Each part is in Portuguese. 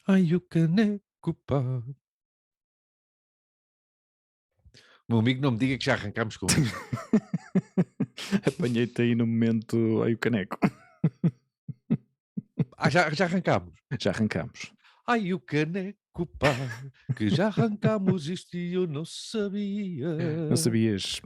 Ai, o caneco, pá. Meu amigo, não me diga que já arrancámos com isto. Apanhei-te aí no momento. Aí o caneco. Já arrancámos. Já arrancámos. Ai, o caneco, pá, que já arrancámos isto e eu não sabia. Não sabias?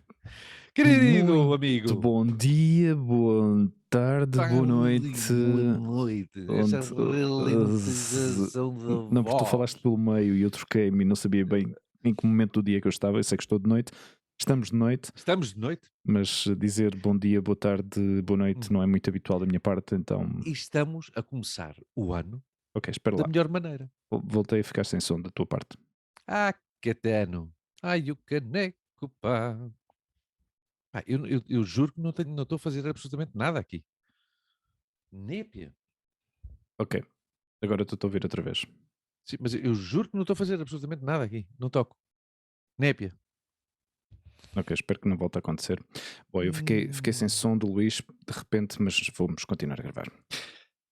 Querido Muito amigo, bom dia, boa tarde, boa tarde e noite. boa noite. Essa Onde, realização da não, porque tu voz. falaste pelo meio e eu troquei-me e não sabia bem em que momento do dia que eu estava. Eu sei que estou de noite. Estamos de noite, Estamos de noite mas dizer bom dia, boa tarde, boa noite não é muito habitual da minha parte, então. e estamos a começar o ano Ok, espera da lá. melhor maneira. Voltei a ficar sem som da tua parte. Ah, catano. Ai, o caneco, pá. Pá, eu juro que não estou a fazer absolutamente nada aqui. Népia. Ok, agora estou a ouvir outra vez. Sim, mas eu juro que não estou a fazer absolutamente nada aqui. Não toco. Népia. Ok, espero que não volte a acontecer. Bom, eu fiquei sem Hum, som do Luís de repente, mas vamos continuar a gravar.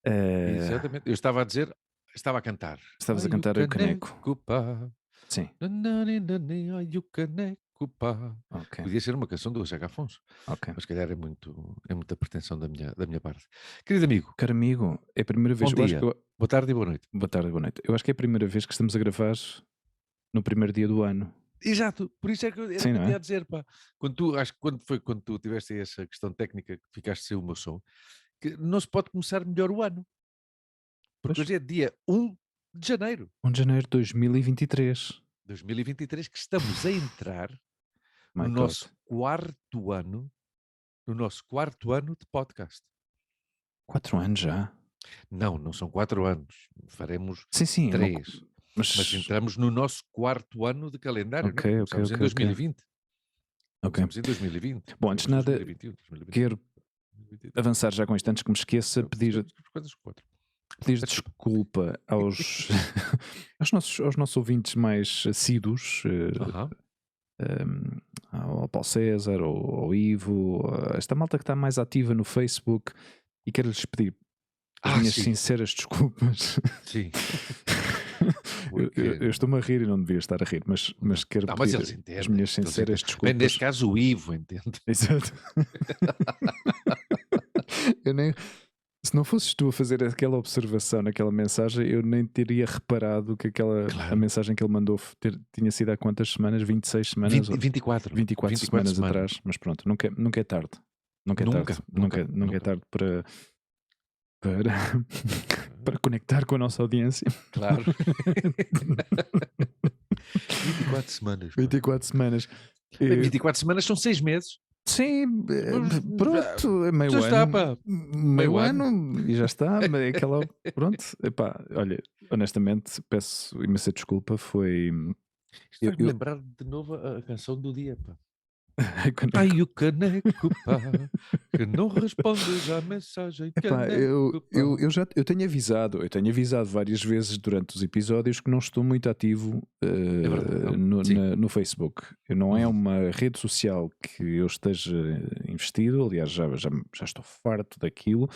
Eh, exatamente. Eu estava a dizer, estava a cantar. Estavas a Ai, o cantar aí o caneco. caneco, pá. Sim, Nananina, ai, o caneco, pá. ok, Podia ser uma canção do Zeca Afonso, ok. mas se calhar é muita pretensão da minha parte. Querido amigo, Caro amigo, é a primeira vez, bom eu acho que dia, boa tarde e boa noite. boa tarde, boa noite. Eu acho que é a primeira vez que estamos a gravar no primeiro dia do ano. Exato, por isso é que era Sim, que eu não te ia é? dizer, pá. Acho que quando tu tiveste aí essa questão técnica que ficaste sem o meu som, que não se pode começar melhor o ano, porque Pois, hoje é dia 1 de janeiro 1 de janeiro de 2023. de 2023, que estamos a entrar no My God. nosso quarto ano, de podcast. 4 anos já? Não, não são 4 anos, faremos Sim, sim, 3, mas mas. entramos no nosso quarto ano de calendário, Ok, né, porque ok, começámos em ok, ok. 2020, Ok. começámos em 2020, Bom, antes fizemos de nada, 2021, 2022, quero 2023, avançar já com isto antes que me esqueça, pedir, quantas 4? pedir Peço desculpa. desculpa aos, aos nossos ouvintes mais assíduos, Aham. ao Paulo César, ao Ivo, a esta malta que está mais ativa no Facebook, e quero-lhes pedir as minhas Sim, sinceras desculpas. sim, Eu porque estou-me a rir e não devia estar a rir, mas não, quero não, mas pedir as minhas eles sinceras entendem. Bem, neste desculpas. caso o Ivo entende. Exato. Eu nem, se não fosses tu a fazer aquela observação naquela mensagem, eu nem teria reparado que a Claro, mensagem que ele mandou tinha sido há quantas semanas? 26 semanas? 20 24 24 semanas semanas. atrás. Mas pronto, nunca é tarde. Nunca é tarde. Nunca, nunca, Nunca é nunca. tarde para, para conectar com a nossa audiência. Claro. 24 semanas, pá. 24 semanas. Bem, Eh, 24 semanas são 6 meses. Sim, Já pronto, é já meio está, ano, pá. meio Meio ano. ano e já está, mas é aquela, pronto, epá, olha, honestamente peço imensa desculpa, foi, Isto eu, faz-me eu lembrar de novo a canção do dia, pá. caneco. Ai, o caneco, pá, que não respondes à mensagem, Epá, caneco, pá. eu tenho avisado várias vezes durante os episódios que não estou muito ativo É verdade, não? Sim. no Facebook. Não é Uhum. uma rede social que eu esteja investido, aliás, já estou farto daquilo.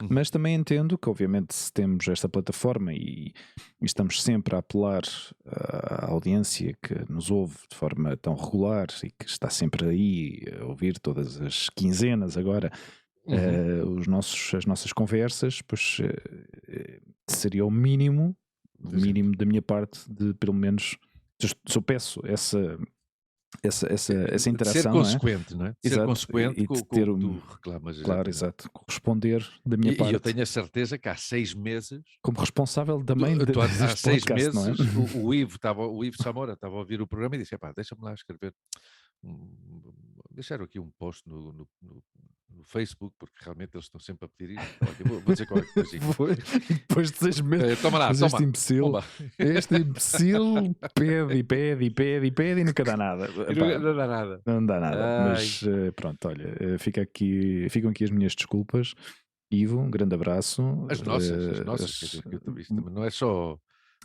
Uhum. Mas também entendo que, obviamente, se temos esta plataforma e estamos sempre a apelar à audiência que nos ouve de forma tão regular e que está sempre aí a ouvir todas as quinzenas agora Uhum. as nossas conversas, pois seria o Exato. mínimo da minha parte de pelo menos se eu peço essa De ser interação, não é? consequente, não é? De ser Exato, consequente e de com o ter que tu reclamas, claro, exatamente. exato, corresponder da minha E eu parte tenho a certeza que há 6 meses, como responsável também há deste 6 podcast, não é? meses, o Ivo Samora estava a ouvir o programa e disse: "Epá, deixa-me lá escrever, deixar aqui um post no Facebook, porque realmente eles estão sempre a pedir isto. Olha, vou dizer qualquer coisinha. Foi, e depois de 6 meses, Toma lá, mas toma, pumba." este imbecil pede e pede e pede e pede e nunca dá nada. E não Epá, não dá nada. não dá nada, Ai, mas pronto, olha, ficam aqui as minhas desculpas. Ivo, um grande abraço. as nossas, quer dizer, que isto também não é só Bom,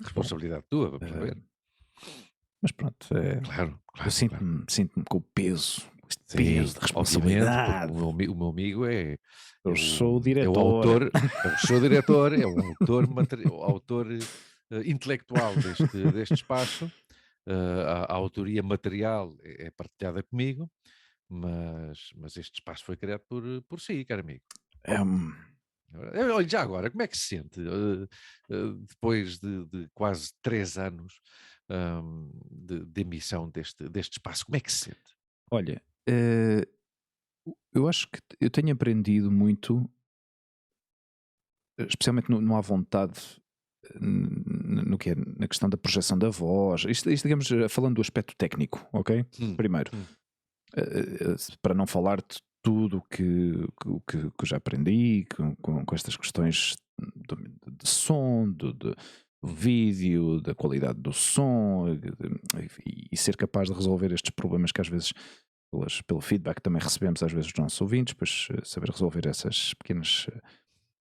responsabilidade tua, vamos lá eh, ver. mas pronto, Claro, eu claro, claro. sinto-me com o peso, este peso Sim, de obviamente, porque responsabilidade. o meu amigo Eu sou o é o diretor. autor, é o show diretor, é o autor intelectual deste espaço. A autoria material é partilhada comigo, mas este espaço foi criado por si, caro amigo. É, Olha, já agora, como é que se sente depois de quase 3 anos de emissão deste espaço? Como é que se sente? olha, eu acho que eu tenho aprendido muito, especialmente no à vontade, no que é na questão da projeção da voz. Isto digamos, falando do aspecto técnico, ok? Hum, Primeiro, hum, para não falar de tudo que já aprendi com estas questões de som, do vídeo, da qualidade do som, e ser capaz de resolver estes problemas que às vezes, pelo feedback que também recebemos às vezes dos nossos ouvintes, pois saber resolver essas pequenas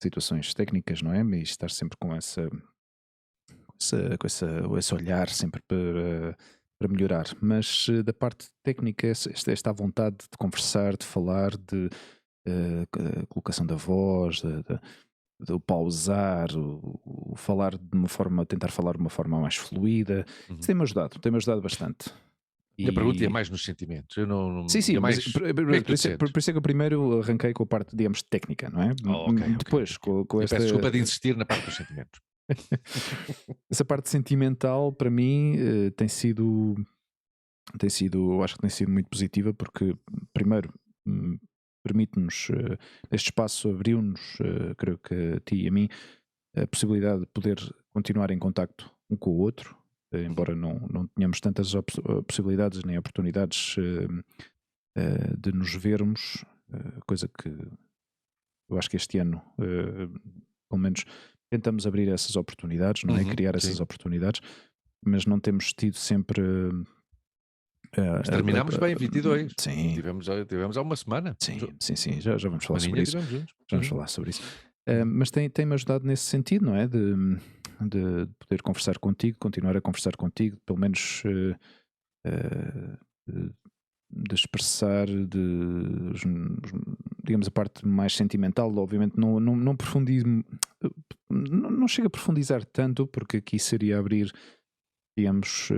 situações técnicas, não é? E estar sempre com esse olhar sempre para melhorar. Mas da parte técnica, esta vontade de conversar, de falar, de colocação da voz, de pausar, o falar de uma forma, tentar falar de uma forma mais fluida, isso uhum. Tem-me ajudado bastante. Minha pergunta ia E mais nos sentimentos. Eu não, sim, sim, ia mas mais. Como é que tu te por sentes? isso é que eu primeiro arranquei com a parte, digamos, técnica, não é? Oh, ok, ok, Depois, ok. com Eu esta. peço desculpa de insistir na parte dos sentimentos. Essa parte sentimental, para mim, eu acho que tem sido muito positiva, porque, primeiro, permite-nos, este espaço abriu-nos, creio que a ti e a mim, a possibilidade de poder continuar em contacto um com o outro, Uhum. embora não tenhamos tantas possibilidades nem oportunidades de nos vermos, coisa que eu acho que este ano, pelo menos, tentamos abrir essas oportunidades, não é? Uhum, Criar essas sim. oportunidades, mas não temos tido sempre. Mas terminámos bem, 22. Sim, Tivemos há uma semana. sim, já vamos falar sobre Semaninha isso. tivemos juntos. Já vamos Uhum, falar sobre isso. uhum. Mas tem-me ajudado nesse sentido, não é? De poder conversar contigo, continuar a conversar contigo, pelo menos eh, de expressar, digamos, a parte mais sentimental. Obviamente não profundizo, não chego a profundizar tanto, porque aqui seria abrir, digamos,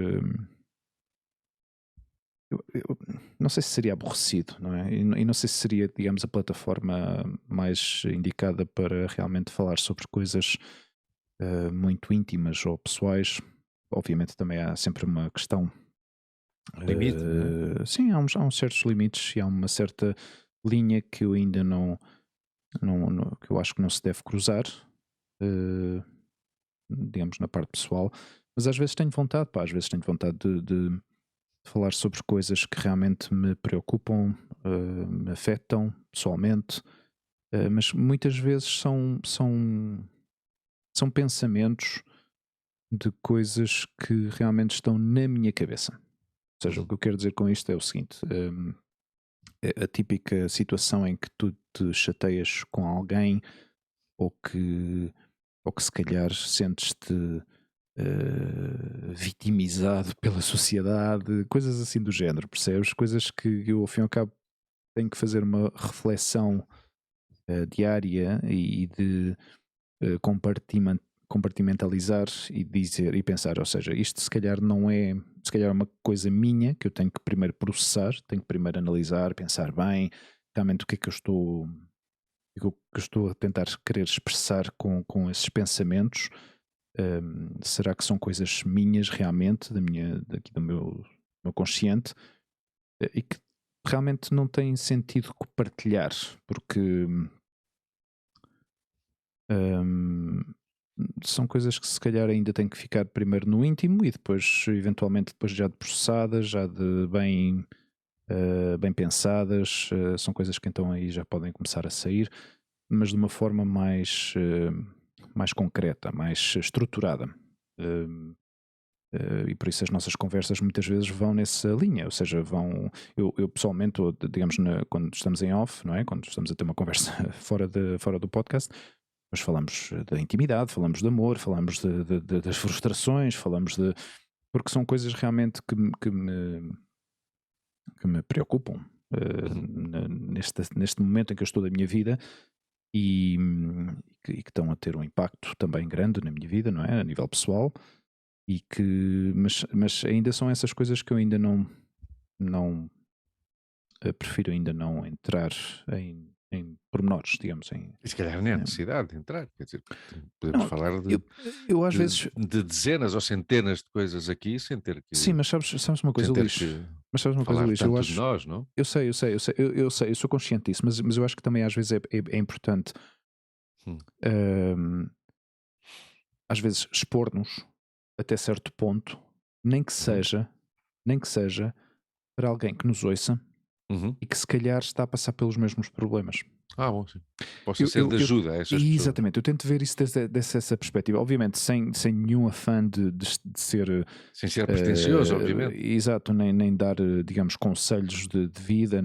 eu não sei se seria aborrecido, não é? E não sei se seria, digamos, a plataforma mais indicada para realmente falar sobre coisas muito íntimas ou pessoais. Obviamente também há sempre uma questão. Limite, não é? Sim, há uns certos limites e há uma certa linha que eu ainda que eu acho que não se deve cruzar, eh, digamos, na parte pessoal. Mas às vezes tenho vontade, pá, às vezes tenho vontade de falar sobre coisas que realmente me preocupam, me afetam pessoalmente, mas muitas vezes são pensamentos de coisas que realmente estão na minha cabeça. Ou seja, o Uhum. que eu quero dizer com isto é o seguinte: é a típica situação em que tu te chateias com alguém ou que se calhar sentes-te vitimizado pela sociedade, coisas assim do género, percebes? Coisas que eu, ao fim e ao cabo, tenho que fazer uma reflexão diária e de compartimentalizar e dizer e pensar, ou seja, isto se calhar não é, se calhar é uma coisa minha que eu tenho que primeiro processar, tenho que primeiro analisar, pensar bem, realmente o que é que eu estou, que eu estou a tentar querer expressar com esses pensamentos. Será que são coisas minhas realmente, daqui do meu consciente, e que realmente não tem sentido compartilhar, porque hum, são coisas que se calhar ainda têm que ficar primeiro no íntimo e depois, eventualmente, depois já de processadas, já de bem pensadas, são coisas que então aí já podem começar a sair, mas de uma forma mais concreta, mais estruturada. Hum, e por isso as nossas conversas muitas vezes vão nessa linha, ou seja, eu pessoalmente, ou digamos, quando estamos em off, não é? Quando estamos a ter uma conversa fora do podcast, nós falamos da intimidade, falamos de amor, falamos das frustrações, falamos de. Porque são coisas realmente que me preocupam Uhum. neste momento em que eu estou da minha vida, e que estão a ter um impacto também grande na minha vida, não é? A nível pessoal, mas ainda são essas coisas que eu ainda não prefiro ainda não entrar em pormenores, digamos, E se calhar nem há em- necessidade de entrar, quer dizer, podemos não, falar eu às de, vezes, de dezenas ou centenas de coisas aqui sim, mas sabes uma sem coisa, ter Luís? que Mas sabes uma coisa, falar Luís? Eu tanto de acho, nós, não? eu sei, eu sou consciente disso, mas eu acho que também às vezes é importante, Hum, hum, às vezes, expor-nos até certo ponto, nem que uhum, seja, nem que seja para alguém que nos ouça uhum. e que se calhar está a passar pelos mesmos problemas. Bom, sim. Possa Eu, ser eu, de eu- ajuda a essas pessoas. exatamente, eu tento ver isso desde essa perspectiva, obviamente sem nenhum afã de ser Sem ser pretencioso, obviamente. exato, nem dar, digamos, conselhos de vida,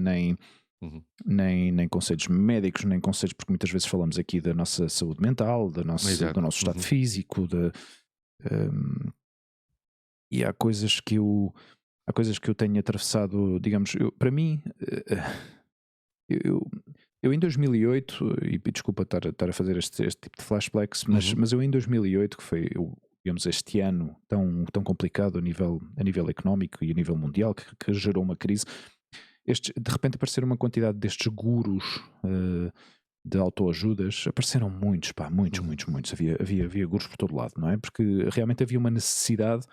Uhum. nem conselhos médicos, nem conselhos, porque muitas vezes falamos aqui da nossa saúde mental, do Exato. nosso estado Uhum. físico, hum, e há coisas que eu tenho atravessado, digamos, para mim, eu, eu em 2008, e desculpa estar a fazer este tipo de flashbacks, Uhum. mas eu em 2008, que foi, digamos, este ano tão complicado a nível económico e a nível mundial, que gerou uma crise, de repente apareceram uma quantidade destes gurus de autoajudas, apareceram muitos, pá, muitos, Uhum. muitos, muitos. Havia gurus por todo lado, não é? Porque realmente havia uma necessidade.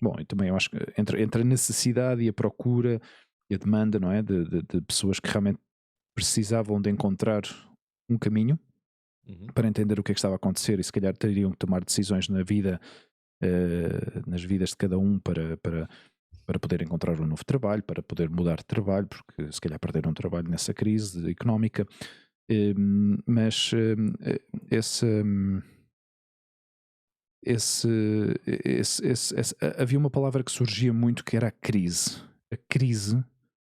Bom, eu também eu acho que entre a necessidade e a procura e a demanda, não é? De pessoas que realmente precisavam de encontrar um caminho Uhum. para entender o que é que estava a acontecer e se calhar teriam que tomar decisões na vida, nas vidas de cada um para poder encontrar um novo trabalho, para poder mudar de trabalho, porque se calhar perderam o trabalho nessa crise económica. Mas esse, esse, havia uma palavra que surgia muito que era a crise. A crise,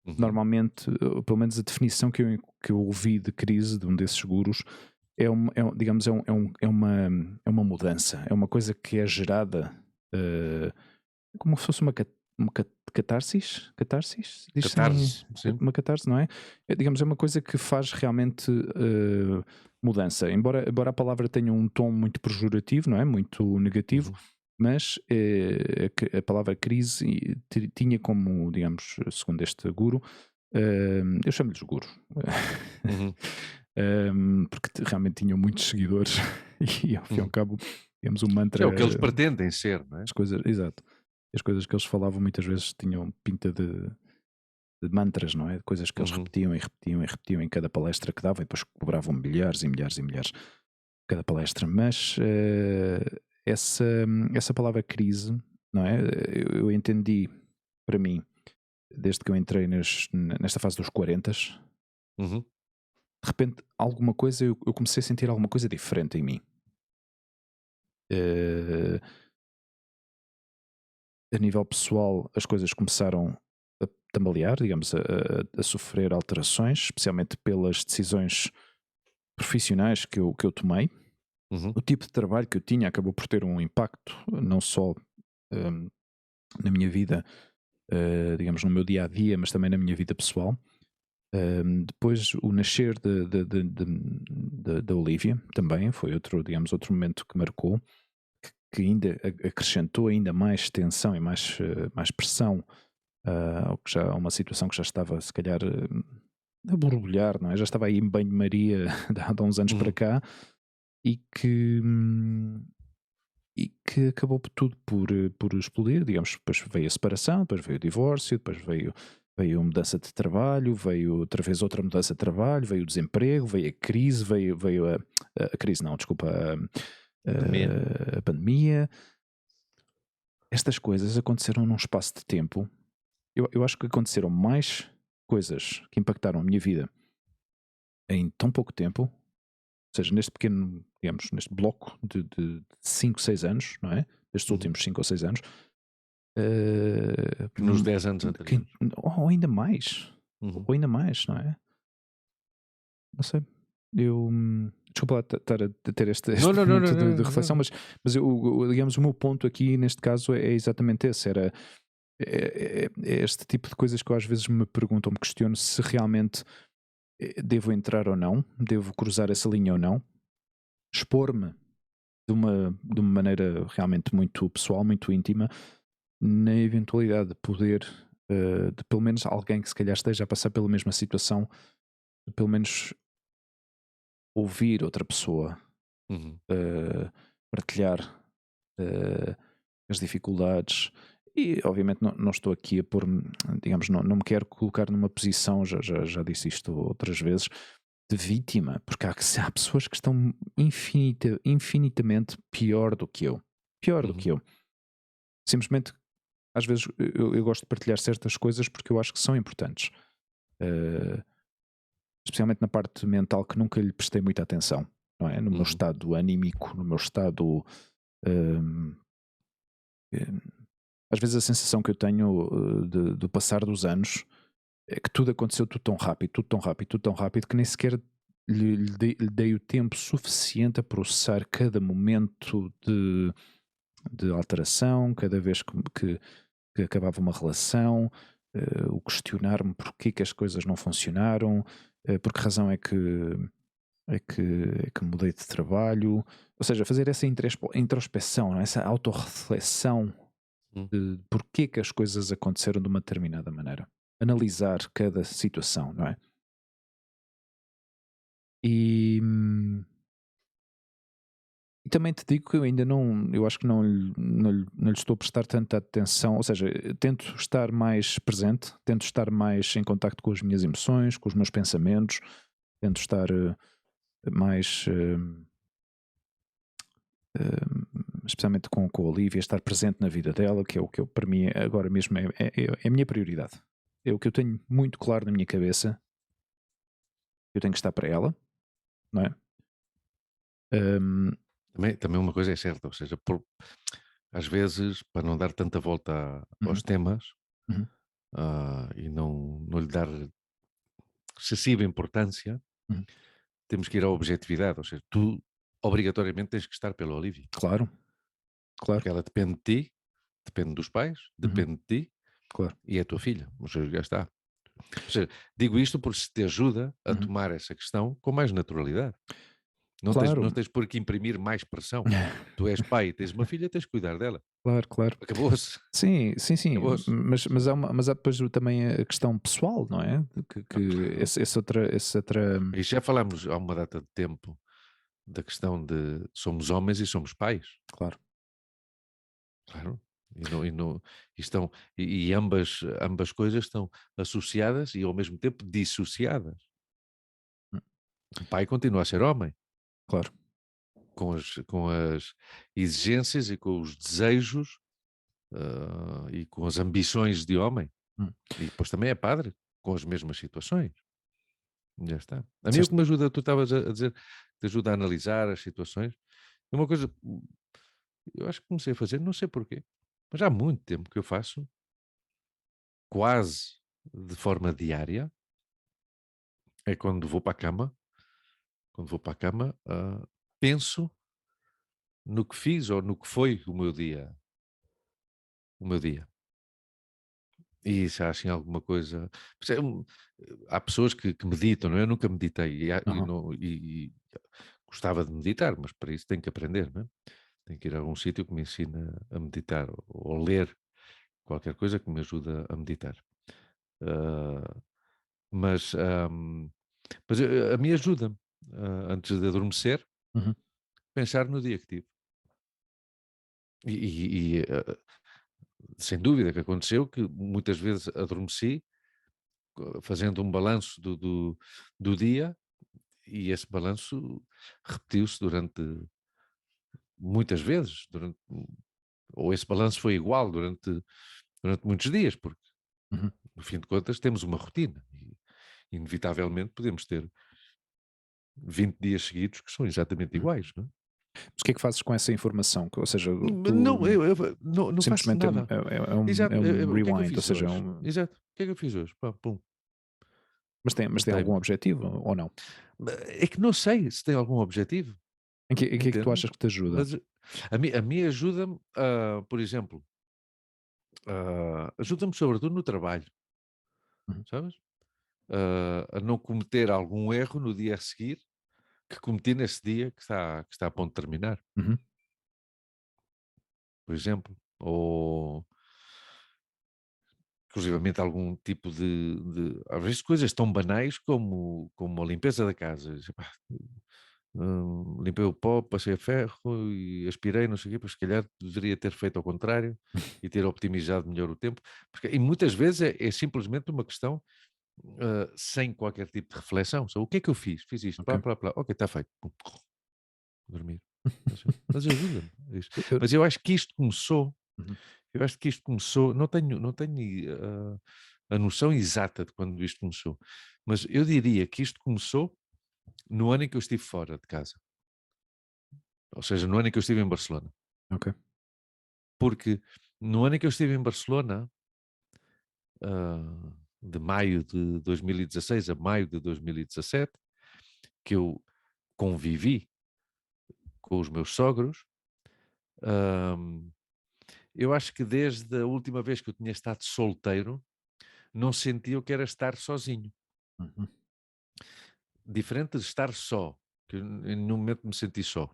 Uhum. normalmente, pelo menos a definição que eu ouvi de crise de um desses gurus, digamos, é uma mudança, é uma coisa que é gerada como se fosse uma catarsis, diz-se Catarse, sim. uma catarse, não é? Digamos, é uma coisa que faz realmente mudança, embora a palavra tenha um tom muito pejorativo, não é? Muito negativo, Uhum. mas a palavra crise tinha como, digamos, segundo este guru, eu chamo-lhes guru, Uhum. porque realmente tinham muitos seguidores e ao fim e ao Uhum. cabo, temos um Sim, é mantra, o que eles pretendem ser, não é? as coisas, exato. As coisas que eles falavam muitas vezes tinham pinta de mantras, não é? De coisas que eles Uhum. repetiam e repetiam e repetiam em cada palestra que davam e depois cobravam milhares e milhares e milhares cada palestra. Mas essa palavra crise, não é? Eu entendi para mim, desde que eu entrei nesta fase dos 40, de Uhum. repente alguma coisa, eu comecei a sentir alguma coisa diferente em mim. Eh, a nível pessoal, as coisas começaram a tambalear, digamos, a sofrer alterações, especialmente pelas decisões profissionais que eu tomei. Uhum. O tipo de trabalho que eu tinha acabou por ter um impacto, não só hum, na minha vida, digamos, no meu dia a dia, mas também na minha vida pessoal. Depois, o nascer da Olivia também foi outro momento que marcou, que ainda acrescentou ainda mais tensão e mais pressão a uma situação que já estava, se calhar, a borbulhar, não é? Já estava aí em banho-maria há uns anos para Uhum. cá e que acabou tudo por explodir, digamos. Depois veio a separação, depois veio o divórcio, depois veio a mudança de trabalho, veio outra vez outra mudança de trabalho, veio o desemprego, veio a crise, veio a crise, não, desculpa, Pandemia. a pandemia. Estas coisas aconteceram num espaço de tempo. Eu acho que aconteceram mais coisas que impactaram a minha vida em tão pouco tempo, ou seja, neste pequeno, digamos, neste bloco de 5, 6 anos, não é? Destes Uhum. últimos 5 ou 6 anos, Que nos 10 anos que- anteriores. ou ainda mais, Uhum. ou ainda mais, não é? Não sei. Desculpa lá estar a ter este, Não, este não, não, não, momento de não, reflexão, não. mas digamos, o meu ponto aqui neste caso é exatamente esse: é este tipo de coisas que eu às vezes me pergunto ou me questiono se realmente devo entrar ou não, devo cruzar essa linha ou não, expor-me de uma maneira realmente muito pessoal, muito íntima, na eventualidade de poder, de pelo menos alguém que se calhar esteja a passar pela mesma situação, de pelo menos ouvir outra pessoa, Uhum. eh, partilhar eh, as dificuldades. E obviamente não estou aqui a pôr-me, digamos, não me quero colocar numa posição, já disse isto outras vezes, de vítima, porque há pessoas que estão infinitamente pior do que eu. Pior do Uhum. que eu. Simplesmente, às vezes, eu gosto de partilhar certas coisas porque eu acho que são importantes. Eh, Especialmente na parte mental que nunca lhe prestei muita atenção, não é? No meu Uhum. estado anímico, no meu estado. ehm, eh, Às vezes a sensação que eu tenho do passar dos anos é que tudo aconteceu tudo tão rápido, tudo tão rápido, tudo tão rápido, que nem sequer lhe dei o tempo suficiente a processar cada momento de alteração, cada vez que acabava uma relação, o questionar-me porque que as coisas não funcionaram, por que razão é que mudei de trabalho, ou seja, fazer essa introspeção, não é? Essa autorreflexão Uhum. de porque que as coisas aconteceram de uma determinada maneira. Analisar cada situação, não é? E, e também te digo que eu ainda não, eu acho que não lhe estou a prestar tanta atenção, ou seja, tento estar mais presente, tento estar mais em contacto com as minhas emoções, com os meus pensamentos, tento estar mais, especialmente com a Olivia, estar presente na vida dela, que é o que eu, para mim agora mesmo é a minha prioridade. É o que eu tenho muito claro na minha cabeça, eu tenho que estar para ela, não é? Hum, Também uma coisa é certa, ou seja, às vezes, para não dar tanta volta uhum, aos temas, uhum, e não lhe dar excessiva importância, uhum. temos que ir à objetividade, ou seja, tu obrigatoriamente tens que estar pela Olivia, Claro, claro, porque ela depende de ti, depende dos pais, uhum, depende de ti claro, e é a tua filha, ou seja, já está. Ou seja, digo isto porque se te ajuda a uhum. tomar essa questão com mais naturalidade. Claro, Não tens por que imprimir mais pressão. Tu és pai e tens uma filha, tens que cuidar dela. claro, claro. Acabou-se. Sim, sim, sim, Acabou-se. mas há depois também a questão pessoal, não é? Que esse outra. E já falámos há uma data de tempo da questão de somos homens e somos pais. Claro. Claro. E estão, e ambas coisas estão associadas e ao mesmo tempo dissociadas. Hum, Um pai continua a ser homem, claro. com as exigências e com os desejos e com as ambições de homem. Hum. E depois também é padre, com as mesmas situações. Já está. A mim o que Disseste me ajuda, tu estavas a dizer, te ajuda a analisar as situações. É uma coisa, eu acho que comecei a fazer, não sei porquê, mas há muito tempo que eu faço, quase de forma diária, é quando vou para a cama, penso no que fiz ou no que foi o meu dia. E se há assim alguma coisa. Há pessoas que meditam, não é? Eu nunca meditei aham, e gostava de meditar, mas para isso tenho que aprender, não é? Tenho que ir a algum sítio que me ensine a meditar ou ler qualquer coisa que me ajude a meditar. Ah, mas a mim ajuda-me, antes de adormecer, uhum, pensar no dia que tive. Sem dúvida que aconteceu que muitas vezes adormeci fazendo um balanço do dia e esse balanço repetiu-se durante muitas vezes, ou esse balanço foi igual durante muitos dias, porque uhum, no fim de contas temos uma rotina e inevitavelmente podemos ter 20 dias seguidos que são exatamente uhum. iguais, não é? Mas o que é que fazes com essa informação? Ou seja, tu Não, não faço simplesmente nada. é Exato, um o que é que eu rewind, ou fiz seja, hoje? Exato, o que é que eu fiz hoje? Pá, pum, mas tem algum sentei-me. objetivo ou não? É que não sei se tem algum objetivo, Em que é que tu entende? achas que te ajuda? Mas a mim ajuda-me, por exemplo, ajuda-me sobretudo no trabalho, Uhum, sabes? a não cometer algum erro no dia a seguir que cometi nesse dia que está a ponto de terminar, Uhum. por exemplo, ou inclusivamente algum tipo às vezes coisas tão banais como a limpeza da casa. Diz, "Epá, limpei o pó, passei a ferro e aspirei, não sei o quê, mas se calhar deveria ter feito ao contrário e ter optimizado melhor o tempo." E muitas vezes é simplesmente uma questão, sem qualquer tipo de reflexão. Só, o que é que eu fiz? Fiz isto, Ok. plá, plá, plá. Ok, está feito. Pum, dormir. Mas ajuda-me. É isso. Eu- Mas eu acho que isto começou, Uhum. não tenho a noção exata de quando isto começou, mas eu diria que isto começou no ano em que eu estive fora de casa, ou seja, no ano em que eu estive em Barcelona. Ok. Porque no ano em que eu estive em Barcelona, de maio de 2016 a maio de 2017, que eu convivi com os meus sogros, hum, eu acho que desde a última vez que eu tinha estado solteiro, não sentia o que era estar sozinho. Uhum. Diferente de estar só, que eu em nenhum momento me senti só.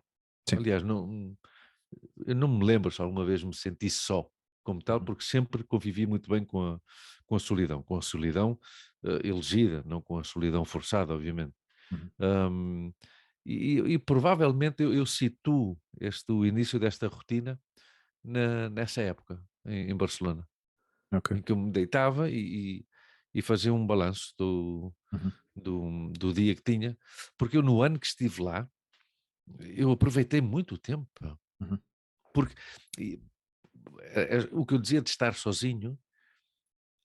Sim. Aliás, eu não me lembro se alguma vez me senti só como tal, Uhum. porque sempre convivi muito bem com a solidão. Com a solidão elegida, não com a solidão forçada, obviamente. Uhum. Hum, e provavelmente eu situo o início desta rotina nessa época, em Barcelona, Ok. em que eu me deitava e fazia um balanço Uhum. do dia que tinha, porque eu no ano que estive lá, eu aproveitei muito o tempo, pá. Uhum. Porque e, o que eu dizia de estar sozinho,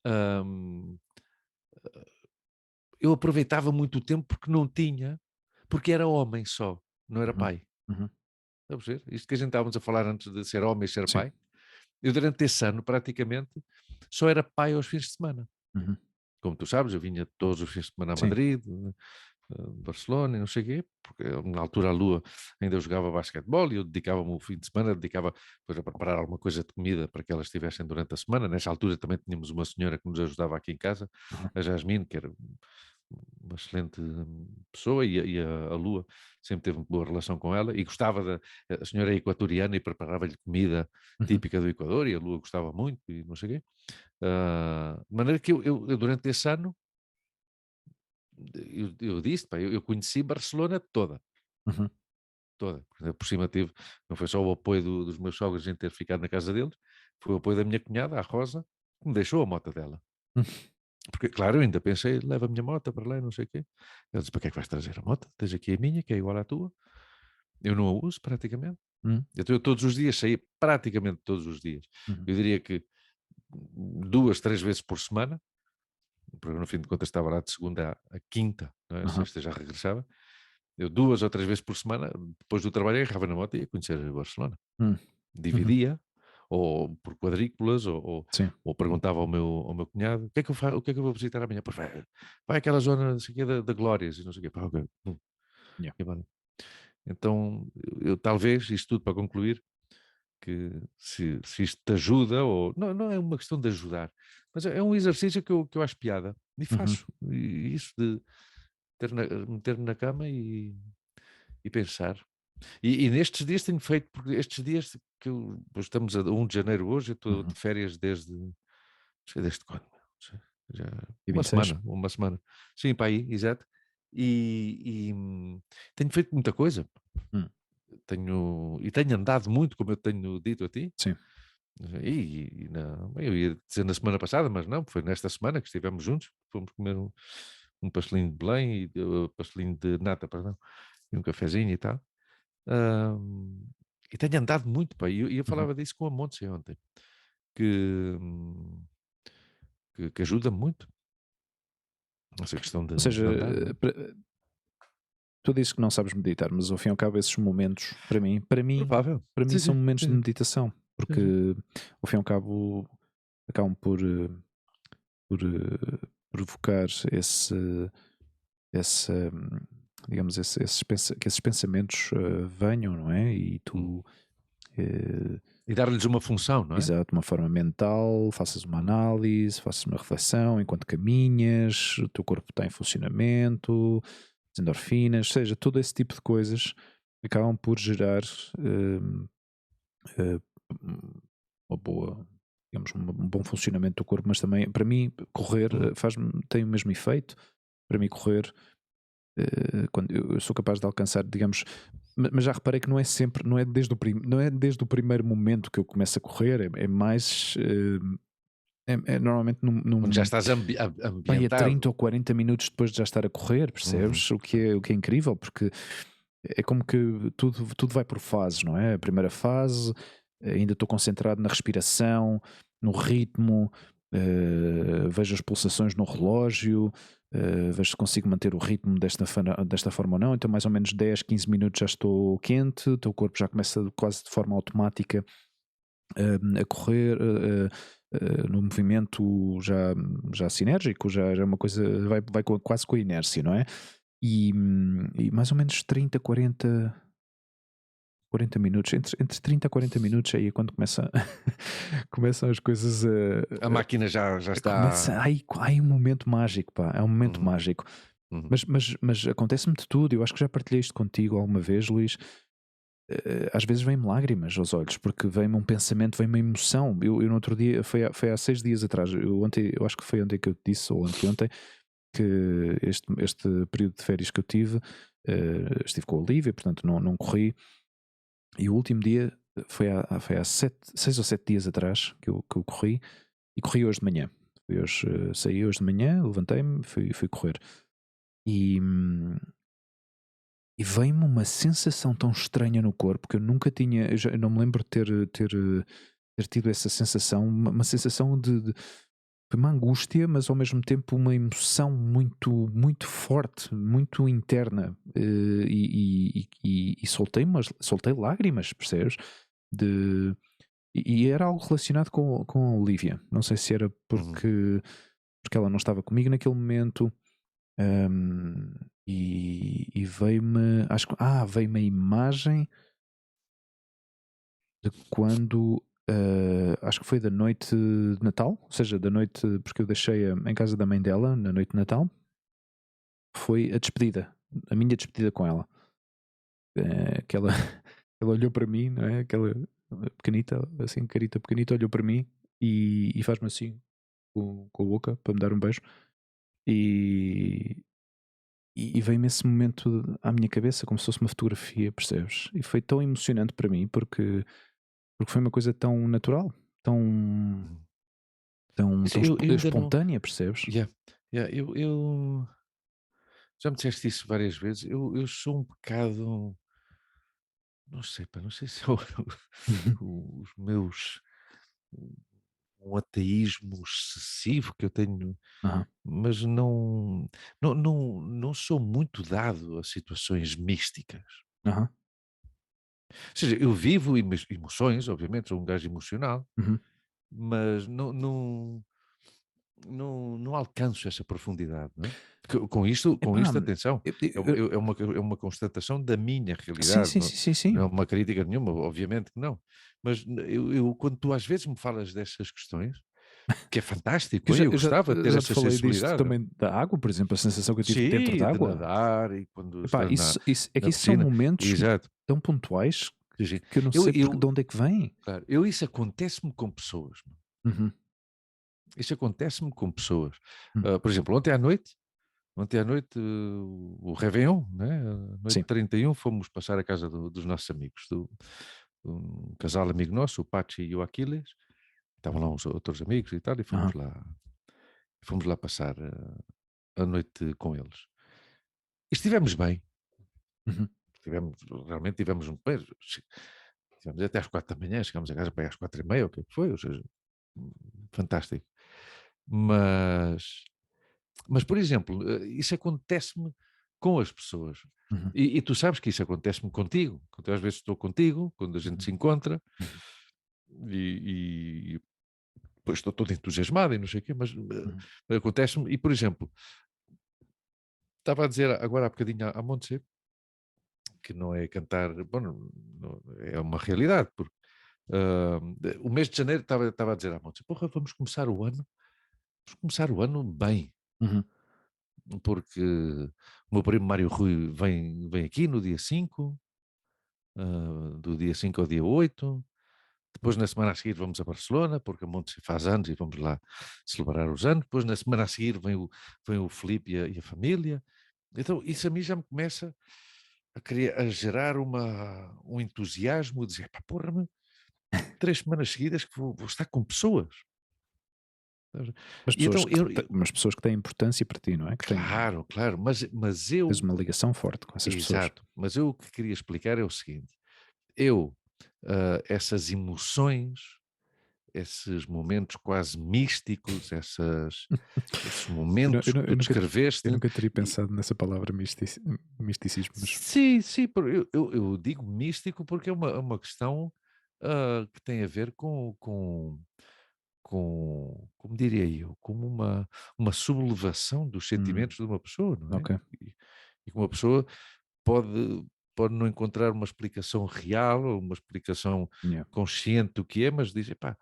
hum, eu aproveitava muito o tempo porque não tinha, porque era homem só, não era Uhum. pai. Uhum. Está a perceber? Isto que a gente estávamos a falar antes de ser homem e ser Sim. pai, eu durante esse ano praticamente só era pai aos fins de semana. Uhum. Como tu sabes, eu vinha todos os fins de semana a Sim. Madrid, Barcelona e não sei o quê, porque na altura a Lua ainda jogava basquetebol e eu dedicava-me o fim de semana, dedicava depois a preparar alguma coisa de comida para que elas tivessem durante a semana. Nessa altura também tínhamos uma senhora que nos ajudava aqui em casa, Uhum. a Jasmine, que era uma excelente pessoa, e a Lua sempre teve uma boa relação com ela e gostava a senhora é equatoriana e preparava-lhe comida Uhum. típica do Equador e a Lua gostava muito e não sei o quê. De maneira que eu durante esse ano, eu disse, pá, eu conheci Barcelona toda, Uhum. toda. Por cima teve, não foi só o apoio dos meus sogros em ter ficado na casa deles, foi o apoio da minha cunhada, a Rosa, que me deixou a moto dela. Porque, claro, eu ainda pensei, leva a minha moto para lá e não sei o quê. Ela disse, para que é que vais trazer a moto? Tens aqui a minha, que é igual à tua. Eu não a uso praticamente. Uhum. Eu todos os dias saía, praticamente todos os dias. Uhum. Eu diria que 2, 3 vezes por semana, porque no fim de contas estava lá de segunda à quinta, não é? Uhum. Sexta já regressava. Eu 2 ou 3 vezes por semana, depois do trabalho, agarrava na moto e ia conhecer Barcelona. Uhum. Uhum. Dividia, ou por quadrículas, Sim. ou perguntava ao meu cunhado: o que é que eu vou visitar amanhã? Pois vai àquela zona, não sei o quê, da Glórias, e não sei o quê. Pá, ok. Yeah. E vai. Então, eu talvez, isto tudo para concluir, que se isto te ajuda, ou não é uma questão de ajudar, mas é um exercício que eu acho piada, e Uhum. faço. E isso de meter-me na cama e pensar. E nestes dias tenho feito, porque estes dias pois estamos a 1 de janeiro hoje, eu estou Uhum. de férias não sei desde quando, não sei, já E uma 26? semana, uma semana. Sim, para aí, exato. Tenho feito muita coisa. Hum. Tenho andado muito, como eu tenho dito a ti. Sim. Eu ia dizer na semana passada, mas não, foi nesta semana que estivemos juntos. Fomos comer um pastelinho de Belém, pastelinho de nata, perdão, e um cafezinho e tal. Ahm, e tenho andado muito, pá, e eu Uhum. falava disso com a Montse ontem, que, hum, que ajuda muito essa questão de, Ou seja, de andar, não é? tu dizes que não sabes meditar, mas ao fim e ao cabo esses momentos, para mim, Provável. para mim Sim, são sim, momentos sim, de sim, meditação, sim, sim. porque ao fim e ao cabo acabam por provocar esse, digamos, que esses pensamentos venham, não é? E Hum, tu eh, E dar-lhes uma função, não é? Exato, uma forma mental, faças uma análise, faças uma reflexão enquanto caminhas, o teu corpo está em funcionamento, as endorfinas, seja, todo esse tipo de coisas acabam por gerar hum, eh, uma boa, digamos, um bom funcionamento do corpo, mas também, para mim, correr Uhum. tem o mesmo efeito. Para mim, correr, quando eu sou capaz de alcançar, digamos, mas já reparei que não é sempre, não é desde o primeiro momento que eu começo a correr, é mais, é normalmente Quando já estás vai a ambientado. 30 ou 40 minutos depois de já estar a correr, Uhum. percebes? O que é incrível, porque é como que tudo vai por fases, não é? A primeira fase, ainda estou concentrado na respiração, no ritmo, vejo as pulsações no relógio, vejo se consigo manter o ritmo desta forma ou não. Então, mais ou menos 10, 15 minutos já estou quente, o teu corpo já começa quase de forma automática a correr, no movimento já sinérgico, já é uma coisa, vai quase com a inércia, não é? E mais ou menos 30, 40 minutos, entre 30 a 40 minutos aí é quando começam as coisas A máquina já começa, está. ai um momento mágico, pá, é um momento Uhum. mágico. Uhum. Mas acontece-me de tudo, eu acho que já partilhei isto contigo alguma vez, Luís. Às vezes vem-me lágrimas aos olhos, porque vem-me um pensamento, vem-me uma emoção. Eu no outro dia, foi há 6 dias atrás, eu acho que foi ontem que eu te disse, ou anteontem, que este período de férias que eu tive, estive com a Olivia, portanto não corri, e o último dia foi há 6 ou 7 dias atrás que eu corri, e corri hoje de manhã. Saí hoje de manhã, levantei-me, fui correr. E, hum, e veio-me uma sensação tão estranha no corpo que eu nunca tinha, eu não me lembro de ter tido essa sensação, uma sensação de uma angústia, mas ao mesmo tempo uma emoção muito, muito forte, muito interna. E soltei lágrimas, percebes? De, e era algo relacionado com a Olivia. Não sei se era Uhum. porque ela não estava comigo naquele momento. hum, e veio-me, veio-me a imagem de quando, acho que foi da noite de Natal, ou seja, da noite, porque eu deixei-a em casa da mãe dela na noite de Natal, foi a despedida, a minha despedida com ela. Que ela, ela olhou para mim, não é? Aquela pequenita, assim, carita pequenita, olhou para mim e faz-me assim com a boca para me dar um beijo. E, e veio-me esse momento à minha cabeça como se fosse uma fotografia, percebes? E foi tão emocionante para mim porque foi uma coisa tão natural, tão, Uhum. tão, Isso tão eu ainda não. espontânea, percebes? Yeah, yeah, eu já me disseste isso várias vezes. Eu sou um bocado, não sei, pá, não sei se é Uhum. os meus, um ateísmo excessivo que eu tenho, Aham, mas não sou muito dado a situações místicas. aham, Ou seja, eu vivo emoções, obviamente, sou um gajo emocional, uhum. mas não alcanço essa profundidade, não é? Com isto, Epá, atenção, é uma constatação da minha sim, realidade, sim, não sim, sim, não sim. é uma crítica nenhuma, obviamente que não. Mas eu quando tu às vezes me falas dessas questões, que é Que fantástico, hein, eu gostava de ter já te essa falei disto sensibilidade. também da água, por exemplo, a sensação que eu tive dentro Sim, de d'água. nadar e quando Epá, estás na é que na isso são piscina, momentos exato, tão pontuais sim, sim. que eu não Eu sei eu de onde é que vem. claro, isso acontece-me com pessoas. Uhum, Isso acontece-me com pessoas. hum, Por exemplo, ontem à noite, o réveillon, né, a noite de sim, 31, fomos passar a casa dos nossos amigos, um casal amigo nosso, o Pachi e o Aquiles, estavam lá uns outros amigos e tal, e fomos aham, lá passar a noite com eles. E estivemos bem, uhum, realmente tivemos muito bem, tivemos até às 4 da manhã, chegámos a casa para aí às 4h30, o que é que foi, ou seja, hum, fantástico. Mas por exemplo, isso acontece-me com as pessoas. uhum, E tu sabes que isso acontece-me contigo. Quando às vezes estou contigo, quando a gente uhum, se encontra, uhum, e depois estou todo entusiasmado e não sei o quê, mas uhum, acontece-me. E, por exemplo, estava a dizer agora há bocadinho à Montse, que não é cantar, bom, é uma realidade, O mês de janeiro estava a dizer à moça, porra, vamos começar o ano bem, Uhum. porque o meu primo Mário Rui vem aqui no dia 5, do dia 5 ao dia 8. Depois, na semana a seguir, vamos a Barcelona, porque a Monte faz anos e vamos lá celebrar os anos. Depois, na semana a seguir, vem o Filipe e a família. Então, isso a mim já me começa a gerar um entusiasmo, dizer, pá, porra, 3 semanas seguidas que vou estar com pessoas. Mas E então, mas pessoas que têm importância para ti, não é? Que têm, claro, mas tens eu, uma ligação forte com essas pessoas. exato, mas eu o que queria explicar é o seguinte, essas emoções, esses momentos quase místicos, esses momentos que tu Eu descreveste. nunca teria pensado nessa palavra misticismo, mas Sim, sim, eu digo místico porque é uma questão que tem a ver como diria eu, como uma sublevação dos sentimentos de uma pessoa, não é? ok. E que uma pessoa pode, pode não encontrar uma explicação real ou uma explicação Yeah. consciente do que é, mas diz, epá,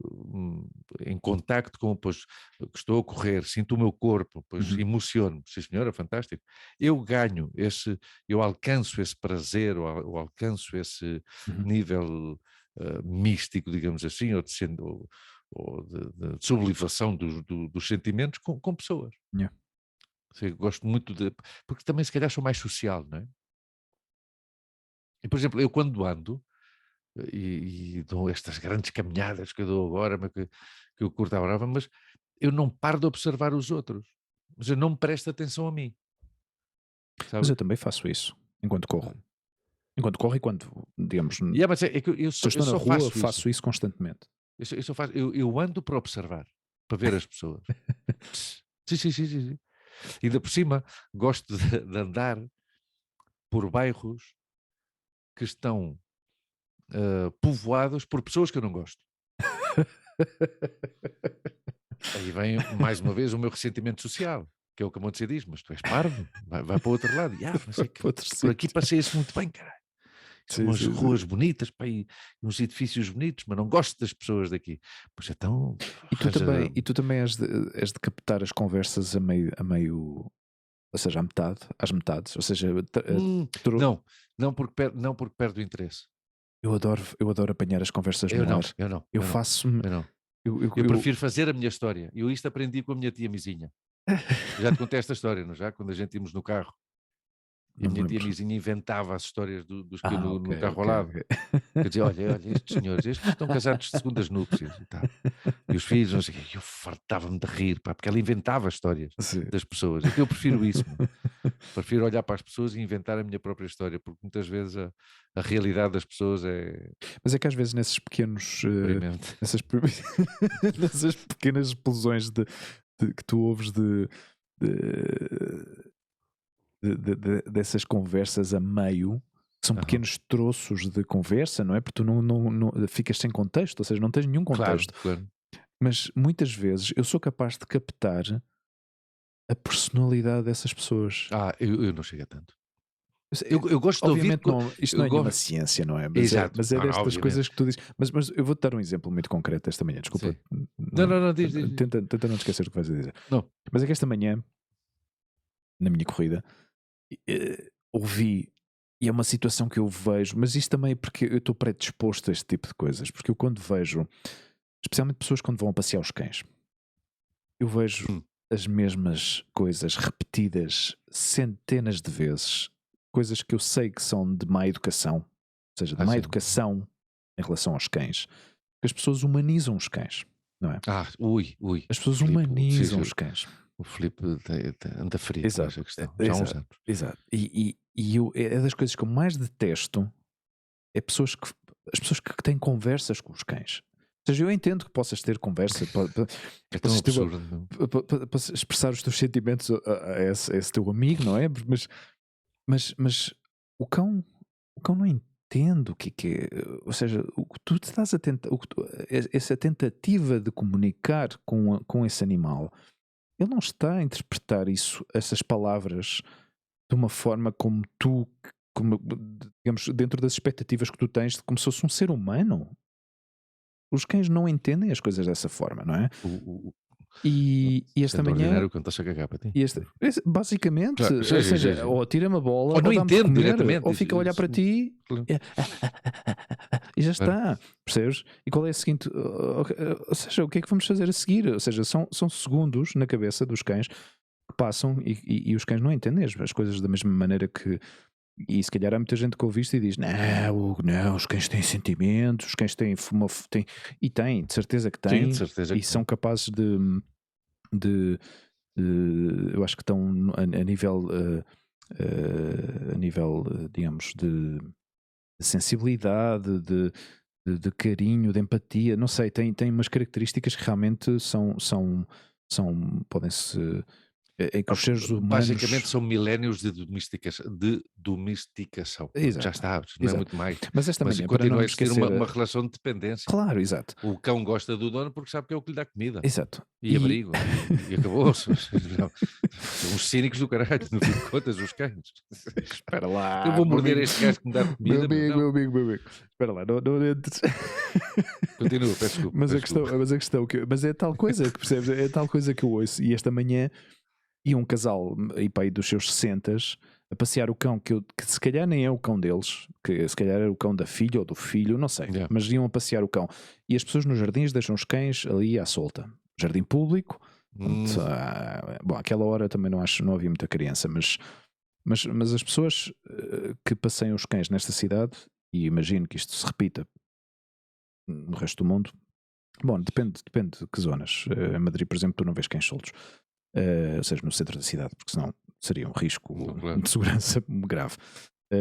hum, em contacto com, pois, que estou a correr, sinto o meu corpo, pois Uhum. emociono-me, sim senhora, fantástico. Eu alcanço esse prazer, ou alcanço esse Uhum. nível místico, digamos assim, ou de sublimação dos sentimentos com pessoas. Yeah. Eu gosto muito porque também se calhar sou mais social, não é? E, por exemplo, eu quando ando e dou estas grandes caminhadas que eu dou agora, mas que eu curto à brava, mas eu não paro de observar os outros. Mas eu não me presto atenção a mim, Mas sabes? eu também faço isso enquanto corro. Enquanto corro e quando, digamos, Mas é que se eu eu estou na só rua, faço isso. faço isso constantemente. Eu só faço, eu ando para observar, para ver as pessoas. Sim, sim, sim, sim, sim. E ainda por cima, gosto de andar por bairros que estão povoados por pessoas que eu não gosto. Aí vem mais uma vez o meu ressentimento social, que é o que a Montse diz, mas tu és parvo, vai para o outro lado. E, mas é que Para outro por aqui sítio. passei-se muito bem, caralho. São Sim, umas sim, sim. ruas bonitas, pá, e uns edifícios bonitos, mas não gosto das pessoas daqui. Pois então, arranja... E tu também és de captar as conversas a meio, ou seja, às metades, ou seja, tro- Não, não porque perde o interesse. eu adoro apanhar as conversas Eu no ar. não, eu não, Eu eu não, faço-me, eu não. Eu eu- prefiro fazer a minha história. Eu isto aprendi com a minha tia Mizinha. Já te contei esta história, não já? Quando a gente íamos no carro. E a não me minha tia lembro. Mizinha inventava as histórias dos que eu Ah, no ok, carro ao ok, lado. ok. Que eu dizia, olha, estes senhores, estes estão casados de segundas núpcias e tal. E os filhos, não sei o quê. Eu fartava-me de rir, pá, porque ela inventava histórias Sim. das pessoas. Então eu prefiro isso, meu. Prefiro olhar para as pessoas e inventar a minha própria história, porque muitas vezes a realidade das pessoas é Mas é que às vezes nesses pequenos, deprimente. nessas pequenas explosões que tu ouves de- dessas conversas a meio, que são Aham. pequenos troços de conversa, não é? Porque tu não ficas sem contexto, ou seja, não tens nenhum Claro, contexto. claro. Mas muitas vezes eu sou capaz de captar a personalidade dessas pessoas. Eu não chego a tanto. Eu sei- Eu gosto de ouvir. Obviamente não, isto não Eu é nenhuma gosto. ciência, não é? Exato, Mas é não, não, destas obviamente. coisas que tu dizes. Mas eu vou-te dar um exemplo muito concreto esta manhã, desculpa. Sim. Não, não, não, diz. Tenta não te esquecer do que vais a dizer. Não. Mas é que esta manhã, na minha corrida, ouvi, e é uma situação que eu vejo, mas isto também é porque eu estou predisposto a este tipo de coisas, porque eu quando vejo, especialmente pessoas quando vão a passear os cães, eu vejo Hum, as mesmas coisas repetidas centenas de vezes, coisas que eu sei que são de má educação, ou seja, de má sim. educação em relação aos cães, que as pessoas humanizam os cães, não é? Ui. As pessoas Filipe, sim, humanizam sim, os cães. o Filipe anda ferido com essa Exato, questão, já há uns anos. exato. E é das coisas que eu mais detesto é as pessoas que têm conversas com os cães. Ou seja, eu entendo que possas ter conversa, É que tão possas ter, absurdo, não? para expressar os teus sentimentos a esse teu amigo, não é? Mas o cão, o cão não entende o que é. Ou seja, o que tu estás a tentar, essa tentativa de comunicar com esse animal, ele não está a interpretar essas palavras de uma forma como tu, digamos, dentro das expectativas que tu tens, de como se fosse um ser humano. os cães não entendem as coisas dessa forma, não é? O E esta sendo manhã, ordinário quando estás a cagar para ti. basicamente, Claro, sim, ou sim, sim, seja, sim. ou tira-me a bola, Ou não ou dá-me de entende comer, diretamente, ou fica a olhar para ti claro, e, e já claro. está, percebes? E qual é a seguinte? Ou seja, o que é que vamos fazer a seguir? Ou seja, são segundos na cabeça dos cães que passam e os cães não entendem as coisas da mesma maneira que. E se calhar há muita gente que ouve isto e diz: Não, Hugo, não, os cães têm sentimentos, os cães têm, têm. E têm, de certeza que Sim, de têm, certeza e que são tem. capazes de, eu acho que estão a nível, digamos, de sensibilidade, de carinho, de empatia, não sei, tem umas características que realmente podem-se, em que Ah, os seres basicamente humanos. são milénios de domesticação. Pronto, já Exato, está, não é exato. muito mais. Mas esta Mas manhã, para não continua a nos existir esquecer, uma relação de dependência. claro, exato, O cão gosta do dono porque sabe que é o que lhe dá comida exato. e abrigo e acabou-se. Não, são uns cínicos do caralho, no fim de contas, os cães. Espera Eu lá, vou meu morder amigo, este gajo que me dá meu comida, meu. amigo, Não, meu amigo, meu amigo. Espera lá, não entres. continua, peço desculpa, Mas a peço questão, desculpa. mas é tal coisa que percebes, é tal coisa que eu ouço. E esta manhã ia um casal aí para aí dos seus 60 a passear o cão que se calhar nem é o cão deles, que se calhar era o cão da filha ou do filho, não sei, Yeah. mas iam a passear o cão. E as pessoas nos jardins deixam os cães ali à solta. Jardim público. Pronto, bom, àquela hora também não havia muita criança, mas as pessoas que passeiam os cães nesta cidade, e imagino que isto se repita no resto do mundo, bom, depende de que zonas. Em Madrid, por exemplo, tu não vês cães soltos, ou seja, no centro da cidade, porque senão seria um risco Claro. de segurança grave.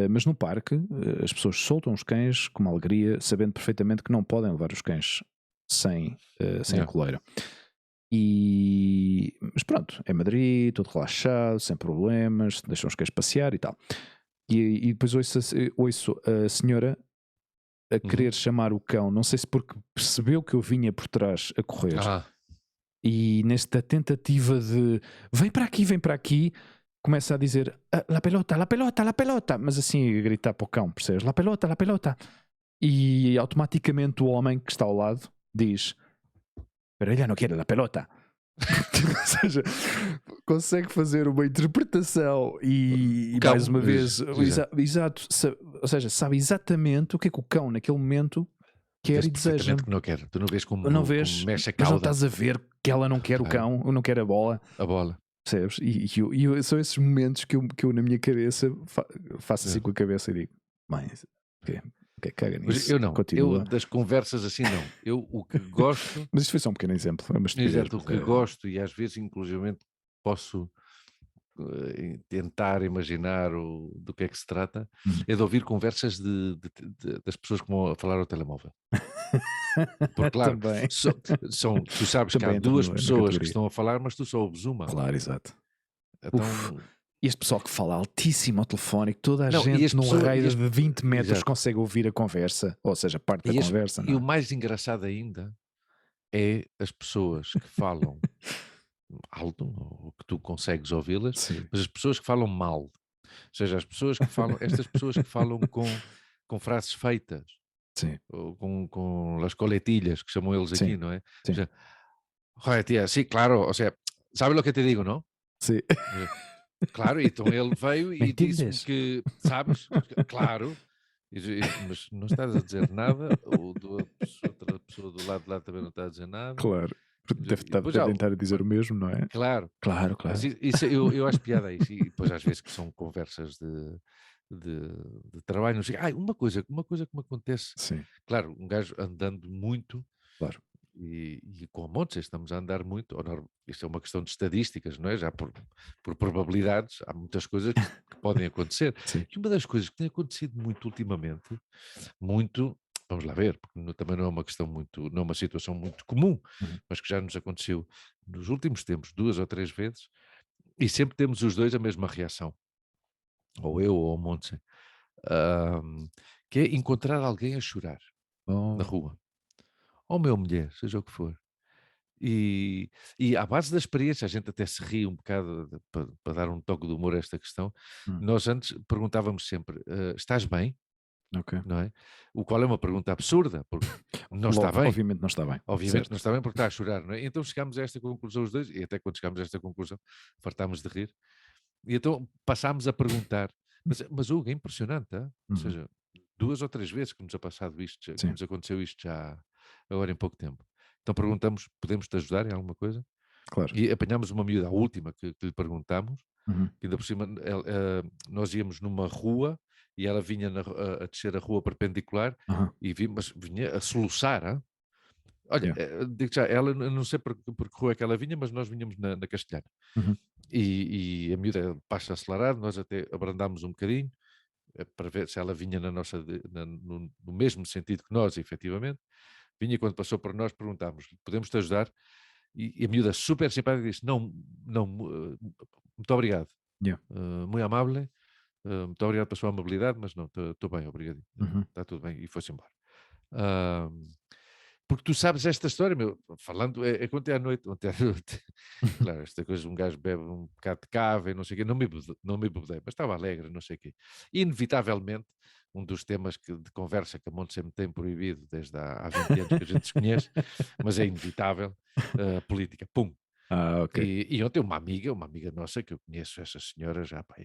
Mas no parque, as pessoas soltam os cães com uma alegria, sabendo perfeitamente que não podem levar os cães sem a Yeah. coleira. Mas pronto, é Madrid, tudo relaxado, sem problemas, deixam os cães passear e tal. E depois ouço a senhora a querer chamar o cão, não sei se porque percebeu que eu vinha por trás a correr, Ah, e nesta tentativa de vem para aqui, começa a dizer la pelota, la pelota, la pelota, mas assim a gritar para o cão, percebes? La pelota, la pelota. E automaticamente o homem que está ao lado diz: Pero ella não quer la pelota. Ou seja, consegue fazer uma interpretação e cão, mais uma vez, exato. exato, ou seja, sabe exatamente o que é que o cão naquele momento quer Vê-se e deseja. perfeitamente que não quer. Tu não vês Não como vês, mexe a mas não cauda, estás a ver que ela não quer o claro, cão, ou não quer a bola, a bola. percebes? São esses momentos que eu na minha cabeça faço assim É. com a cabeça e digo: Mãe, ok, caga Mas nisso, eu não, eu continua. das conversas assim não. Eu o que gosto, Mas isto foi só um pequeno exemplo, é uma estupidez. exato, o que gosto e às vezes inclusivamente posso tentar imaginar do que é que se trata, é de ouvir conversas das pessoas que vão a falar ao telemóvel. Porque, claro, Também, tu sabes que há também entra duas na pessoas que categoria. estão a falar, mas tu só ouves uma. Claro, exato. Uf. Então, E este pessoal que fala altíssimo ao telefone, que toda a não, gente num raio de 20 metros exato. consegue ouvir a conversa, ou seja, parte da conversa, E não o é? mais engraçado ainda é as pessoas que falam alto, ou que tu consegues ouvi-las, Sim, mas as pessoas que falam mal. Ou seja, estas pessoas que falam com frases feitas, sim, ou com as coletilhas, que chamam eles sim, aqui, não é? Ou sim, seja, joder, tía, sí, claro, o sea, ¿sabes lo que te digo, no? sim. Claro, então ele veio ¿Me e disse-me entiendes? que, sabes? Claro, mas não estás a dizer nada, outra pessoa do lado de lá também não está a dizer nada. Claro. E depois há, Devem estar a dizer o mesmo, não é? claro, Claro, mas claro. isso eu acho piada a isso. E depois às vezes que são conversas de, de trabalho, não sei. Uma coisa que me acontece, Sim, claro, um gajo andando muito claro. e com a montes, estamos a andar muito, isto é uma questão de estatísticas, não é? Já por probabilidades, há muitas coisas que podem acontecer. Sim, E uma das coisas que tem acontecido muito ultimamente, muito, vamos lá ver, porque também não é uma questão muito, não é uma situação muito comum, uhum, mas que já nos aconteceu nos últimos tempos, 2 ou 3 vezes, e sempre temos os dois a mesma reação, ou eu ou o Montse, ahm, que é encontrar alguém a chorar na oh, rua, ou meu mulher, seja o que for. E, e à base da experiência, a gente até se ri um bocado para dar um toque de humor a esta questão. hum, Nós antes perguntávamos sempre: estás bem? Ok. não é? O qual é uma pergunta absurda, porque não está bem. Obviamente não está bem. Obviamente não Certo. está bem porque está a chorar, não é? Então chegámos a esta conclusão os dois, e até quando chegámos a esta conclusão, fartámos de rir, e então passámos a perguntar, mas Hugo, é impressionante, hã? Ou Uhum. seja, 2 ou 3 vezes que nos ha passado isto, que Sim, nos aconteceu isto já agora em pouco tempo. Então perguntamos: "Podemos-te ajudar em alguma coisa?" claro. E apanhámos uma miúda, a última que lhe perguntámos, Uhum. que ainda por cima nós íamos numa rua e ela vinha a descer a rua perpendicular Aham. e mas vinha a soluçar, hã? Olha, Yeah. digo já, ela eu não sei por que rua é que ela vinha, mas nós vinhamos na Castelhana. Uhum. E a miúda passa acelerado, nós até abrandámos um bocadinho, para ver se ela vinha na nossa no mesmo sentido que nós, efetivamente. Vinha e quando passou por nós perguntámos: "Podemos-te ajudar?" E a miúda super simpática disse: "Não, não, muito obrigado, Yeah. muito amável, muito obrigado pela sua amabilidade, mas não, estou bem, obrigado, Uhum. está tudo bem", e foi-se embora. Ah, porque tu sabes esta história, meu, falando, é que ontem à noite, claro, esta coisa, um gajo bebe um bocado de cava e não sei o quê, não me embebedei, mas estava alegre, não sei o quê. E inevitavelmente, um dos temas de conversa que a Monte sempre tem proibido desde há 20 anos que a gente se conhece, mas é inevitável, política, pum. Ah, ok. E ontem uma amiga nossa, que eu conheço essa senhora já, pá,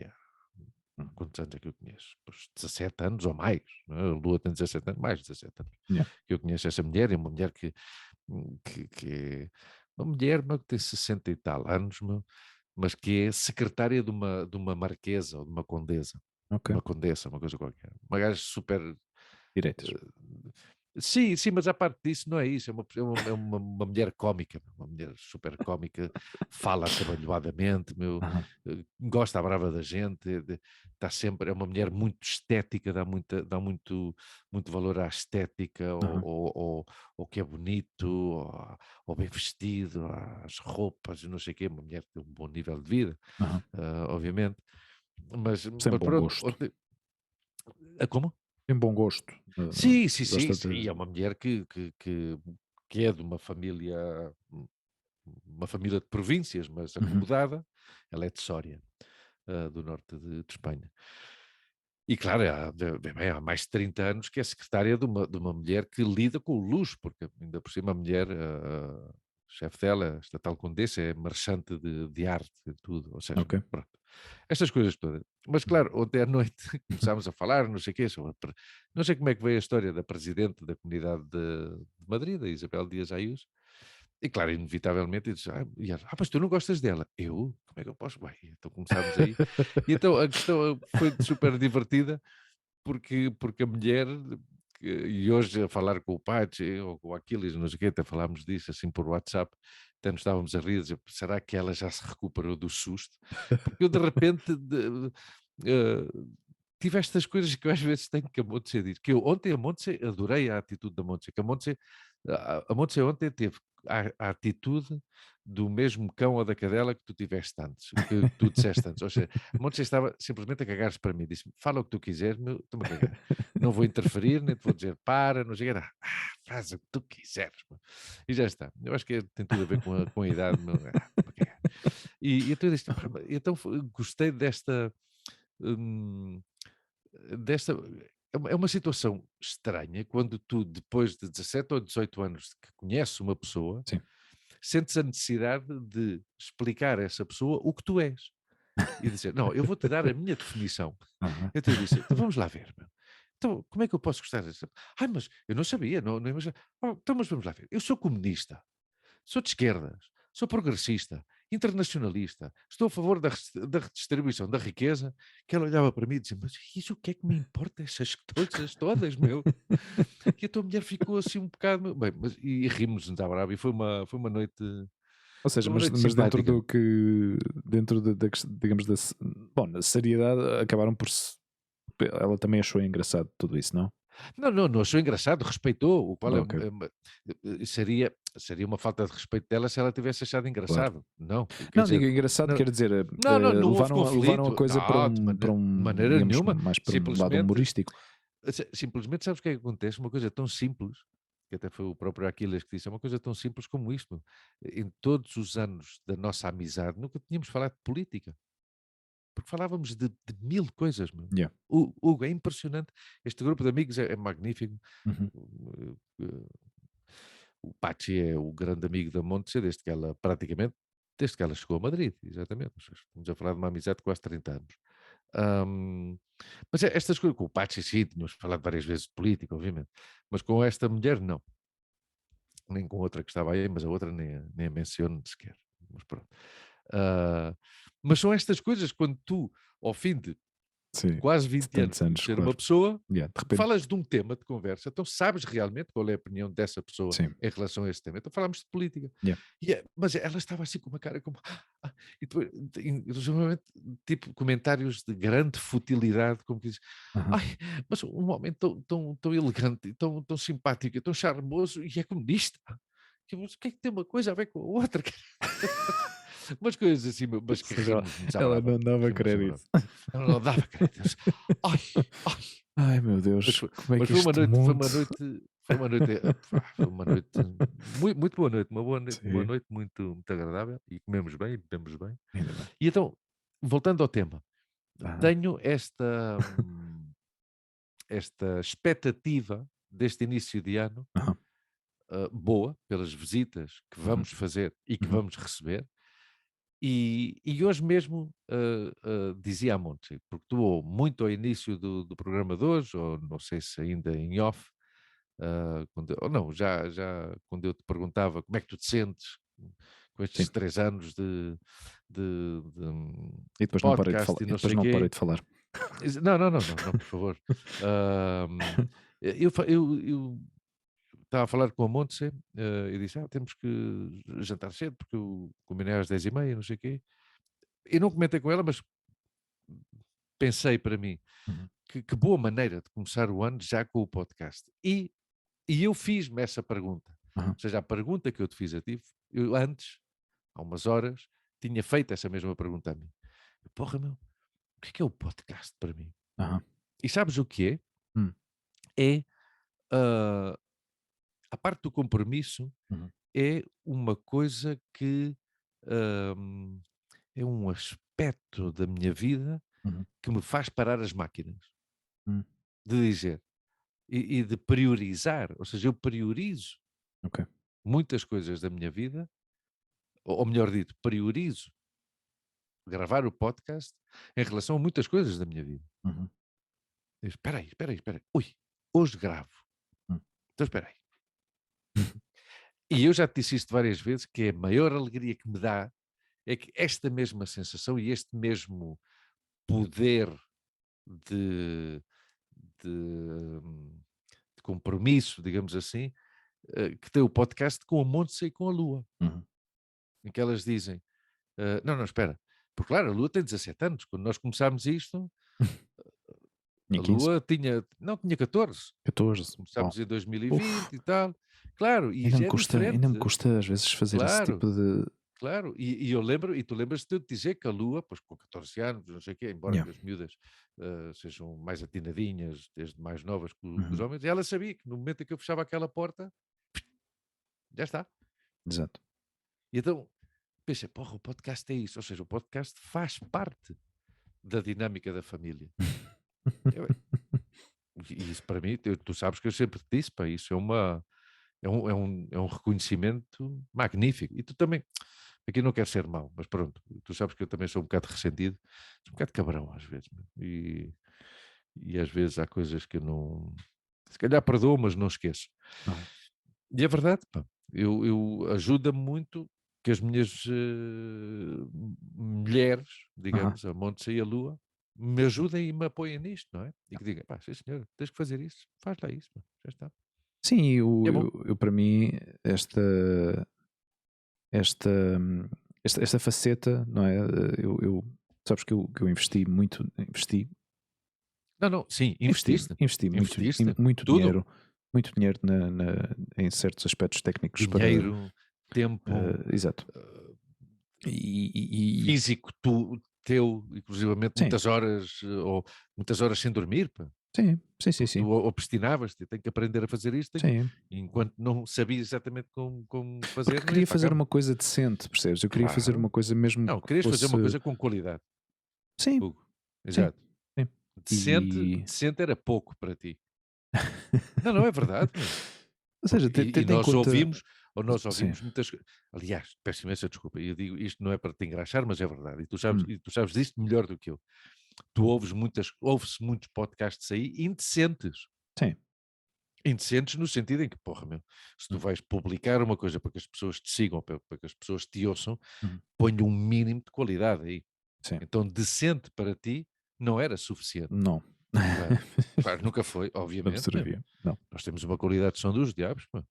quantos anos é que eu conheço? Pois 17 anos ou mais, não é? A Lua tem 17 anos, mais de 17 anos Yeah. que eu conheço essa mulher, é uma mulher que é uma mulher, meu, que tem 60 e tal anos, meu, mas que é secretária de uma marquesa ou de Ok. uma condessa, uma coisa qualquer. Uma gaja super Direitas. eh, sim, sim, mas a parte disso não é isso, é uma mulher cómica, uma mulher super cómica, fala atabalhoadamente, meu, Aham. gosta à brava da gente, está sempre, é uma mulher muito estética, dá muito valor à estética, Aham. ao que é bonito, ao bem vestido, às roupas, e não sei o quê, uma mulher que tem um bom nível de vida, Aham. obviamente, Sem mas bom pronto, gosto. como? Tem bom gosto. Sim, sim, sim, Gosta sim, de. é uma mulher que é de uma família de províncias, mas Uhum. acomodada. Ela é de Sória, do norte de Espanha. E claro, bem, há mais de 30 anos que é secretária de uma mulher que lida com o luxo, porque ainda por cima a mulher, o chefe dela, esta tal condessa, é marchante de arte e tudo, ou seja, Ok. pronto. Estas coisas todas. Mas claro, ontem à noite começámos a falar, não sei o quê, não sei como é que veio a história da presidente da comunidade de Madrid, da Isabel Dias Ayuso, e claro, inevitavelmente, dizes: e ela: mas tu não gostas dela?" Eu? Como é que eu posso? Bem, então começámos aí. E então a questão foi super divertida, porque a mulher, e hoje a falar com o Pachi ou com o Aquiles, não sei o quê, até falámos disso assim por WhatsApp, até nos estávamos a rir, dizer, será que ela já se recuperou do susto? Porque eu de repente eh, tive estas coisas que eu às vezes tenho que a Montse diz, que eu ontem a Montse, adorei a atitude da Montse, que a Montse ontem teve a atitude do mesmo cão ou da cadela que tu tiveste antes, que tu disseste antes, ou seja, a Montse estava simplesmente a cagar-se para mim, disse-me, fala o que tu quiseres, meu, estou-me a cagar, não vou interferir, nem te vou dizer para, não sei o que, faz o que tu quiseres, meu. E já está, eu acho que tem tudo a ver com a idade, meu, estou-me a cagar. E então eu disse, "Pá, então gostei hum, desta é uma situação estranha quando tu, depois de 17 ou 18 anos que conheces uma pessoa, Sim. sentes a necessidade de explicar a essa pessoa o que tu és. E dizer: "Não, eu vou-te dar a minha definição". Aham. Então eu disse: "Então vamos lá ver, meu. Então como é que eu posso gostar disso?" "Ai, mas eu não sabia, não imagina". "Oh, então mas vamos lá ver, eu sou comunista". Sou de esquerdas, sou progressista, internacionalista, estou a favor da redistribuição da riqueza, que ela olhava para mim e dizia: "Mas isso o que é que me importa essas coisas todas, meu?" E a tua mulher ficou assim um bocado, bem, mas e rimos-nos à brava e foi uma noite Ou seja, foi uma noite mas dentro simpática. do que. Dentro digamos, bom, na seriedade, acabaram por se. Ela também achou engraçado tudo isso, não? Não, não, não achou engraçado, respeitou, o qual Ok. seria uma falta de respeito dela se ela tivesse achado Claro. engraçado. Não, quer Não, digo dizer, engraçado, não, quer dizer, não, não, não houve levaram a conflito. coisa Não, para de um, maneira digamos, nenhuma. mais para um lado Simplesmente, humorístico. simplesmente sabes o que é que acontece? Uma coisa tão simples, que até foi o próprio Aquiles que disse, é uma coisa tão simples como isto. Em todos os anos da nossa amizade, nunca tínhamos falado de política. porque falávamos de mil coisas, meu. Yeah. Hugo, é impressionante. Este grupo de amigos é magnífico. Uhum. O Pachi é o grande amigo da Montse desde que ela chegou a Madrid, exatamente. Estamos a falar de uma amizade de quase 30 anos. Mas estas coisas, com o Pachi sim, tínhamos falado várias vezes de política, obviamente, mas com esta mulher não. Nem com outra que estava aí, mas a outra nem a menciono sequer. Mas pronto. Mas são estas coisas quando tu, ao fim de Sim, quase 20 tantos anos, anos, ser claro. uma pessoa, Yeah, de repente, falas de um tema de conversa, então sabes realmente qual é a opinião dessa pessoa sim. em relação a esse tema. Então falámos de política. Yeah. Mas ela estava assim com uma cara como. E depois, inclusivamente, tipo comentários de grande futilidade, como que diz: Aham. ai, mas um homem tão elegante, tão simpático, tão charmoso e é comunista. Mas o que é que tem uma coisa a ver com a outra? Umas coisas assim, mas Ou que seja, rimos-nos à ela brava. não dava Rimos-nos à crédito. brava. Ela não dava crédito. Ai, ai. Ai meu Mas Deus, foi, como é mas que foi uma este noite, foi mundo. uma noite, foi uma noite, foi uma noite, muito boa noite, uma Sim, noite muito agradável e comemos bem, e bebemos bem. ainda bem. E então, voltando ao tema, Aham. tenho esta expectativa deste início de ano, Aham. boa, pelas visitas que Uhum. vamos fazer e que Uhum. vamos receber. E hoje mesmo dizia a Monte, porque estou muito ao início do programa de hoje, ou não sei se ainda em off, ou não, já quando eu te perguntava como é que tu te sentes com estes Sim. 3 anos E de depois não parei de falar. podcast e E não depois sei não parei quê. de falar. Não, por favor. Eu estava a falar com a Montse e disse, temos que jantar cedo, porque eu combinei às 10h30, não sei o quê. E não comentei com ela, mas pensei para mim, Uhum. que boa maneira de começar o ano já com o podcast. E eu fiz-me essa pergunta. Aham. Ou seja, a pergunta que eu te fiz a ti, eu antes, há umas horas, tinha feito essa mesma pergunta a mim. Porra, meu, o que é o podcast para mim? Aham. E sabes o que é? Hum. É, ah, a parte do compromisso, Uhum. é uma coisa que hum, é um aspecto da minha vida Uhum. que me faz parar as máquinas. Hum. De dizer e de priorizar, ou seja, eu priorizo Ok. muitas coisas da minha vida, ou melhor dito, priorizo gravar o podcast em relação a muitas coisas da minha vida. Uhum. Diz, espera aí, ui, hoje gravo, Hum. então espera aí. E eu já te disse isto várias vezes, que é a maior alegria que me dá é que esta mesma sensação e este mesmo poder de, de, hum, de compromisso, digamos assim, que tem o podcast com a Montse e com a Lua, Uhum. em que elas dizem, não, espera, porque claro, a Lua tem 17 anos, quando nós começámos isto, a Tinha 15, Lua tinha 14, 14. Uau. começámos em Uf. 2020 e tal, claro, e já é Ainda me diferente, custa às vezes fazer esse claro, tipo de. claro, e tu lembras-te de eu te dizer que a Lua, pois com 14 anos, não sei o quê, embora Yeah. que as miúdas sejam mais atinadinhas, desde mais novas que os Uhum. homens, e ela sabia que no momento em que eu fechava aquela porta, já está. Exato. E então pensei, porra, o podcast é isso, ou seja, o podcast faz parte da dinâmica da família. Eu- e isso para mim, tu sabes que eu sempre te disse, pá, isso é um reconhecimento magnífico. E tu também, aqui não quero ser mau, mas pronto, tu sabes que eu também sou um bocado ressentido, sou um bocado cabrão às vezes, meu. E às vezes há coisas que eu não, se calhar perdoo, mas não esqueço. Aham. E é verdade, pá, eu ajuda-me muito que as minhas mulheres, Aham. digamos, a Montse e a Lua, me ajudem e me apoiem nisto, não é? E que digam, pá, sim senhor, tens que fazer isso, faz lá isso, pá, já está. Sim, E é bom. eu para mim, esta, esta, esta faceta, não é? Sabes que eu investi, Não, sim, investi, investiste, investi investiste, muito tudo, muito dinheiro em certos aspectos técnicos para. dinheiro, tempo, Exato. eh, E físico, teu, inclusivamente sim, ou muitas horas sem dormir, pá. sim, Porque tu obstinavas-te, tenho que aprender a fazer isto, sim. e enquanto não sabias exatamente como Porque fazer, não queria ias para a fazer cama. uma coisa decente, percebes? Eu queria fazer uma Claro. coisa mesmo Não, que querias fazer fosse. uma coisa com qualidade. Sim, Hugo. sim, Exato. sim. E Decente era pouco para ti. Não, não é verdade, meu. ou seja, Porque, e tendo em conta nós sim. ouvimos muitas coisas. Aliás, peço imensa desculpa, eu digo isto não é para te engraxar, mas é verdade. Hum, E tu sabes disto melhor do que eu. Tu ouve-se muitos podcasts aí indecentes. sim. Indecentes no sentido em que, porra, meu, se tu Hum, vais publicar uma coisa para que as pessoas te sigam, para que as pessoas te ouçam, uhum, põe um mínimo de qualidade aí. sim. Então, decente para ti não era suficiente. Não. Claro, claro, nunca foi, Não obviamente, meu. servia, não. Nós temos uma qualidade de som dos diabos, meu.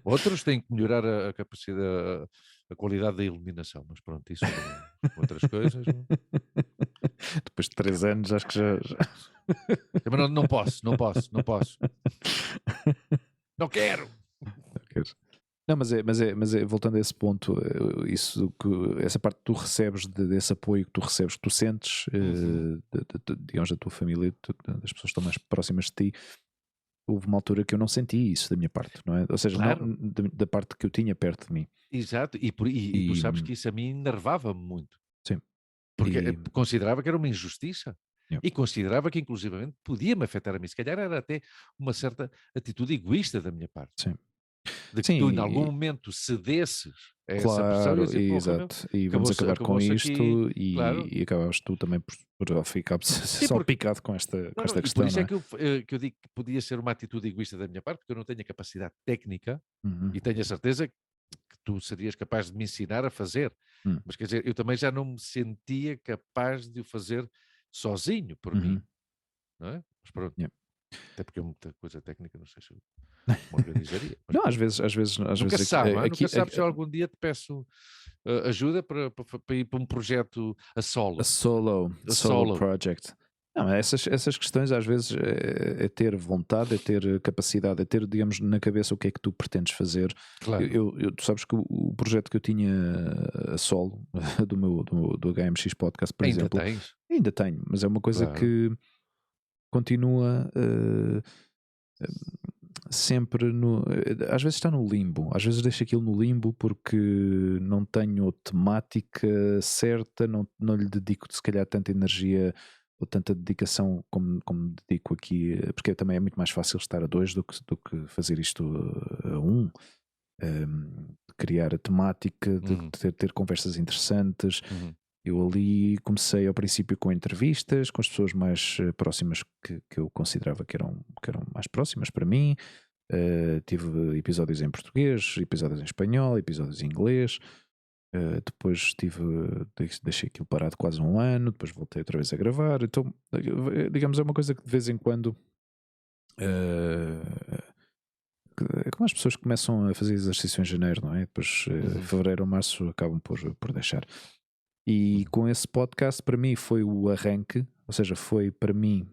Outros têm que melhorar a capacidade, a qualidade da iluminação, mas pronto, isso são outras coisas. Depois de 3 anos acho que já Também não, não posso, não posso, não posso. Não quero! Não, mas é voltando a esse ponto, isso que essa parte que tu recebes desse apoio que tu recebes, que tu sentes, Uhum. digamos, da tua família, das pessoas que estão mais próximas de ti, houve uma altura que eu não senti isso da minha parte, não é? Ou seja, não, Claro, da parte que eu tinha perto de mim. exato. E tu E sabes que isso a mim enervava-me muito. sim, Porque e considerava que era uma injustiça. yeah, E considerava que, inclusivamente, podia-me afetar a mim. Se calhar era até uma certa atitude egoísta da minha parte. sim. De que Sim, tu, em algum momento, cedesses a essa pressão e a claro, dizer, porra, meu, exato. E vamos acabou-se acabar com acabou aqui. isto Claro. e acabavas tu também por ficar Sim, só porque. picado Não, com não, esta e por questão, isso não é é? que eu digo que podia ser uma atitude egoísta da minha parte, porque eu não tenho a capacidade técnica Uhum, e tenho a certeza que tu serias capaz de me ensinar a fazer. hum, Mas quer dizer, eu também já não me sentia capaz de o fazer sozinho, por mim, uhum, não é? Mas pronto, yeah. até porque é muita coisa técnica, não sei se eu me organizaria, mas Não, pronto. às Nunca vezes se sabe, não é? Nunca aqui, se sabe se eu algum dia te peço ajuda para ir para um projeto a a solo. A solo solo, project. Não, essas questões às vezes é ter vontade, é ter capacidade, é ter, digamos, na cabeça o que é que tu pretendes fazer. claro. Tu sabes que o projeto que eu tinha a solo do HMX Podcast, por Ainda exemplo, tens, ainda tenho, mas é uma coisa claro. que continua sempre no. Às vezes está no limbo, às vezes deixo aquilo no limbo porque não tenho temática certa, não lhe dedico se calhar tanta energia ou tanta dedicação como dedico aqui, porque também é muito mais fácil estar a dois do que fazer isto a um. Criar a temática, de Uhum, ter conversas interessantes. uhum, Eu ali comecei ao princípio com entrevistas com as pessoas mais próximas que eu considerava que eram mais próximas para mim. Tive episódios em português, episódios em espanhol, episódios em inglês. Depois deixei aquilo parado quase um ano, depois voltei outra vez a gravar. Então, digamos, é uma coisa que de vez em quando eh, é como as pessoas começam a fazer exercício em janeiro, não é? Depois, uhum, fevereiro ou março acabam por deixar. E uhum. com esse podcast, para mim, foi o arranque, ou seja, foi para mim,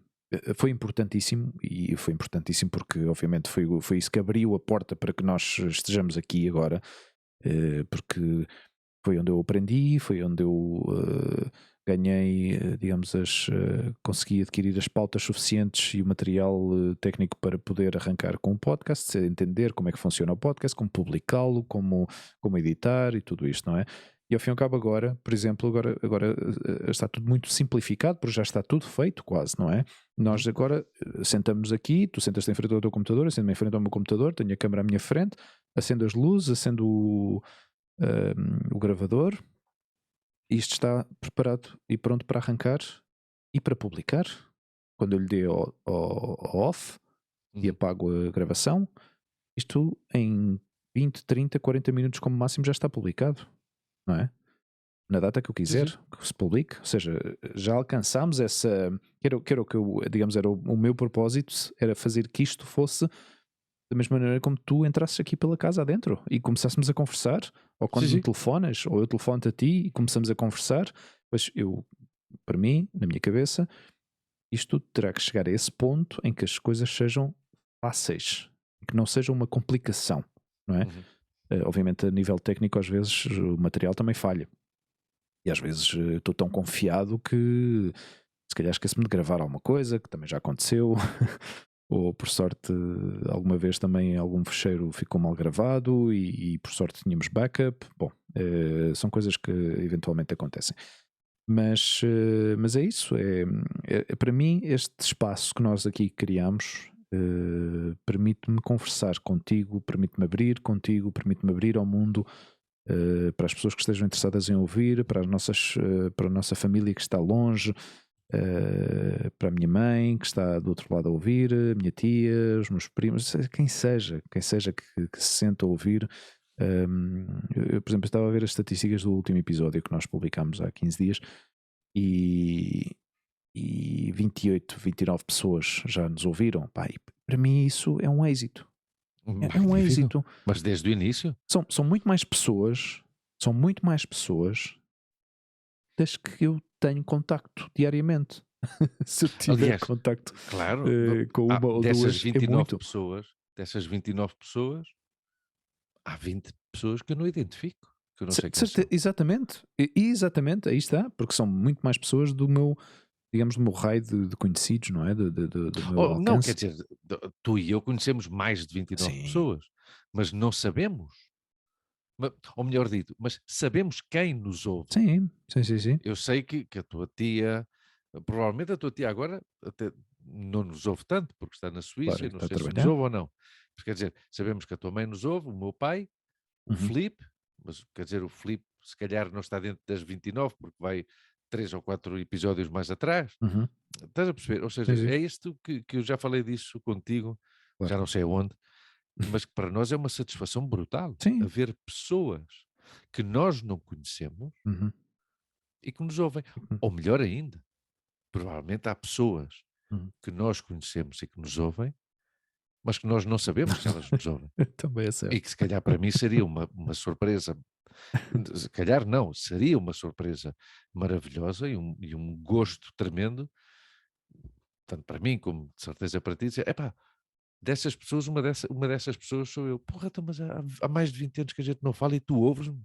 foi importantíssimo, e foi importantíssimo porque, obviamente, foi isso que abriu a porta para que nós estejamos aqui agora, porque foi onde eu aprendi, foi onde eu ganhei, digamos, consegui adquirir as pautas suficientes e o material técnico para poder arrancar com o podcast, entender como é que funciona o podcast, como publicá-lo, como editar e tudo isto, não é? E ao fim e ao cabo agora, por exemplo, agora está tudo muito simplificado, porque já está tudo feito quase, não é? Uhum. Nós agora sentamos aqui, tu sentas-te em frente ao teu computador, eu sento-me em frente ao meu computador, tenho a câmera à minha frente, acendo as luzes, acendo o gravador, e isto está preparado e pronto para arrancar e para publicar. Quando eu lhe dei ao off e Uhum. apago a gravação, isto em 20, 30, 40 minutos como máximo já está publicado, não é? Na data que eu Sim, sim. quiser que se publique, ou seja, já alcançámos essa. Que era o que eu, digamos, era o meu propósito, era fazer que isto fosse da mesma maneira como tu entrasses aqui pela casa adentro e começássemos a conversar, ou Sim, quando me sim. telefonas, ou eu telefono-te a ti e começamos a conversar, mas eu, para mim, na minha cabeça, isto terá que chegar a esse ponto em que as coisas sejam fáceis, que não seja uma complicação, não é? Uhum. Obviamente, a nível técnico, às vezes o material também falha. E às vezes estou tão confiado que se calhar esqueço-me de gravar alguma coisa, que também já aconteceu. Ou por sorte, alguma vez também algum fecheiro ficou mal gravado e por sorte tínhamos backup. Bom, são coisas que eventualmente acontecem. Mas é isso. Para mim, este espaço que nós aqui criamos permite-me conversar contigo, permite-me abrir contigo, permite-me abrir ao mundo, para as pessoas que estejam interessadas em ouvir, para para a nossa família que está longe, para a minha mãe que está do outro lado a ouvir, a minha tia, os meus primos, quem seja que se senta a ouvir. Eu, por exemplo, estava a ver as estatísticas do último episódio que nós publicámos há 15 dias e 28, 29 pessoas já nos ouviram. Pá, e para mim isso é um êxito. É um Magnífico. êxito. Mas desde o início? São muito mais pessoas, das que eu tenho contacto diariamente. Se eu tiver Aliás, contacto claro, com uma ou dessas duas, é 29 muito. dessas 29 pessoas, há 20 pessoas que eu não identifico, que eu não sei quem são. Exatamente, exatamente, aí está, porque são muito mais pessoas do meu, digamos, do meu raio de conhecidos, não é? Do meu Não, quer alcance. dizer, tu e eu conhecemos mais de 29 Sim, pessoas, mas não sabemos, ou melhor dito, mas sabemos quem nos ouve. sim, sim, sim, sim. Eu sei que a tua tia, provavelmente a tua tia agora até não nos ouve tanto, porque está na Suíça Claro, e não está a sei se nos trabalhar. ouve ou não. Mas quer dizer, sabemos que a tua mãe nos ouve, o meu pai, o Uhum, Filipe, mas quer dizer, o Filipe se calhar não está dentro das 29, porque vai 3 ou 4 episódios mais atrás. uhum. Estás a perceber? Ou Sim, seja, sim, é isto que eu já falei disso contigo, claro. já não sei aonde, mas que para nós é uma satisfação brutal Sim. haver pessoas que nós não conhecemos Uhum, e que nos ouvem. uhum, Ou melhor ainda, provavelmente há pessoas uhum. que nós conhecemos e que nos ouvem, mas que nós não sabemos que elas nos ouvem. Também é E certo. que se calhar para mim seria uma surpresa, se calhar não, seria uma surpresa maravilhosa e um gosto tremendo, tanto para mim como de certeza para ti, dizer, epá, dessas pessoas, uma dessas pessoas sou eu. Porra, então, mas há mais de 20 anos que a gente não fala e tu ouves-me.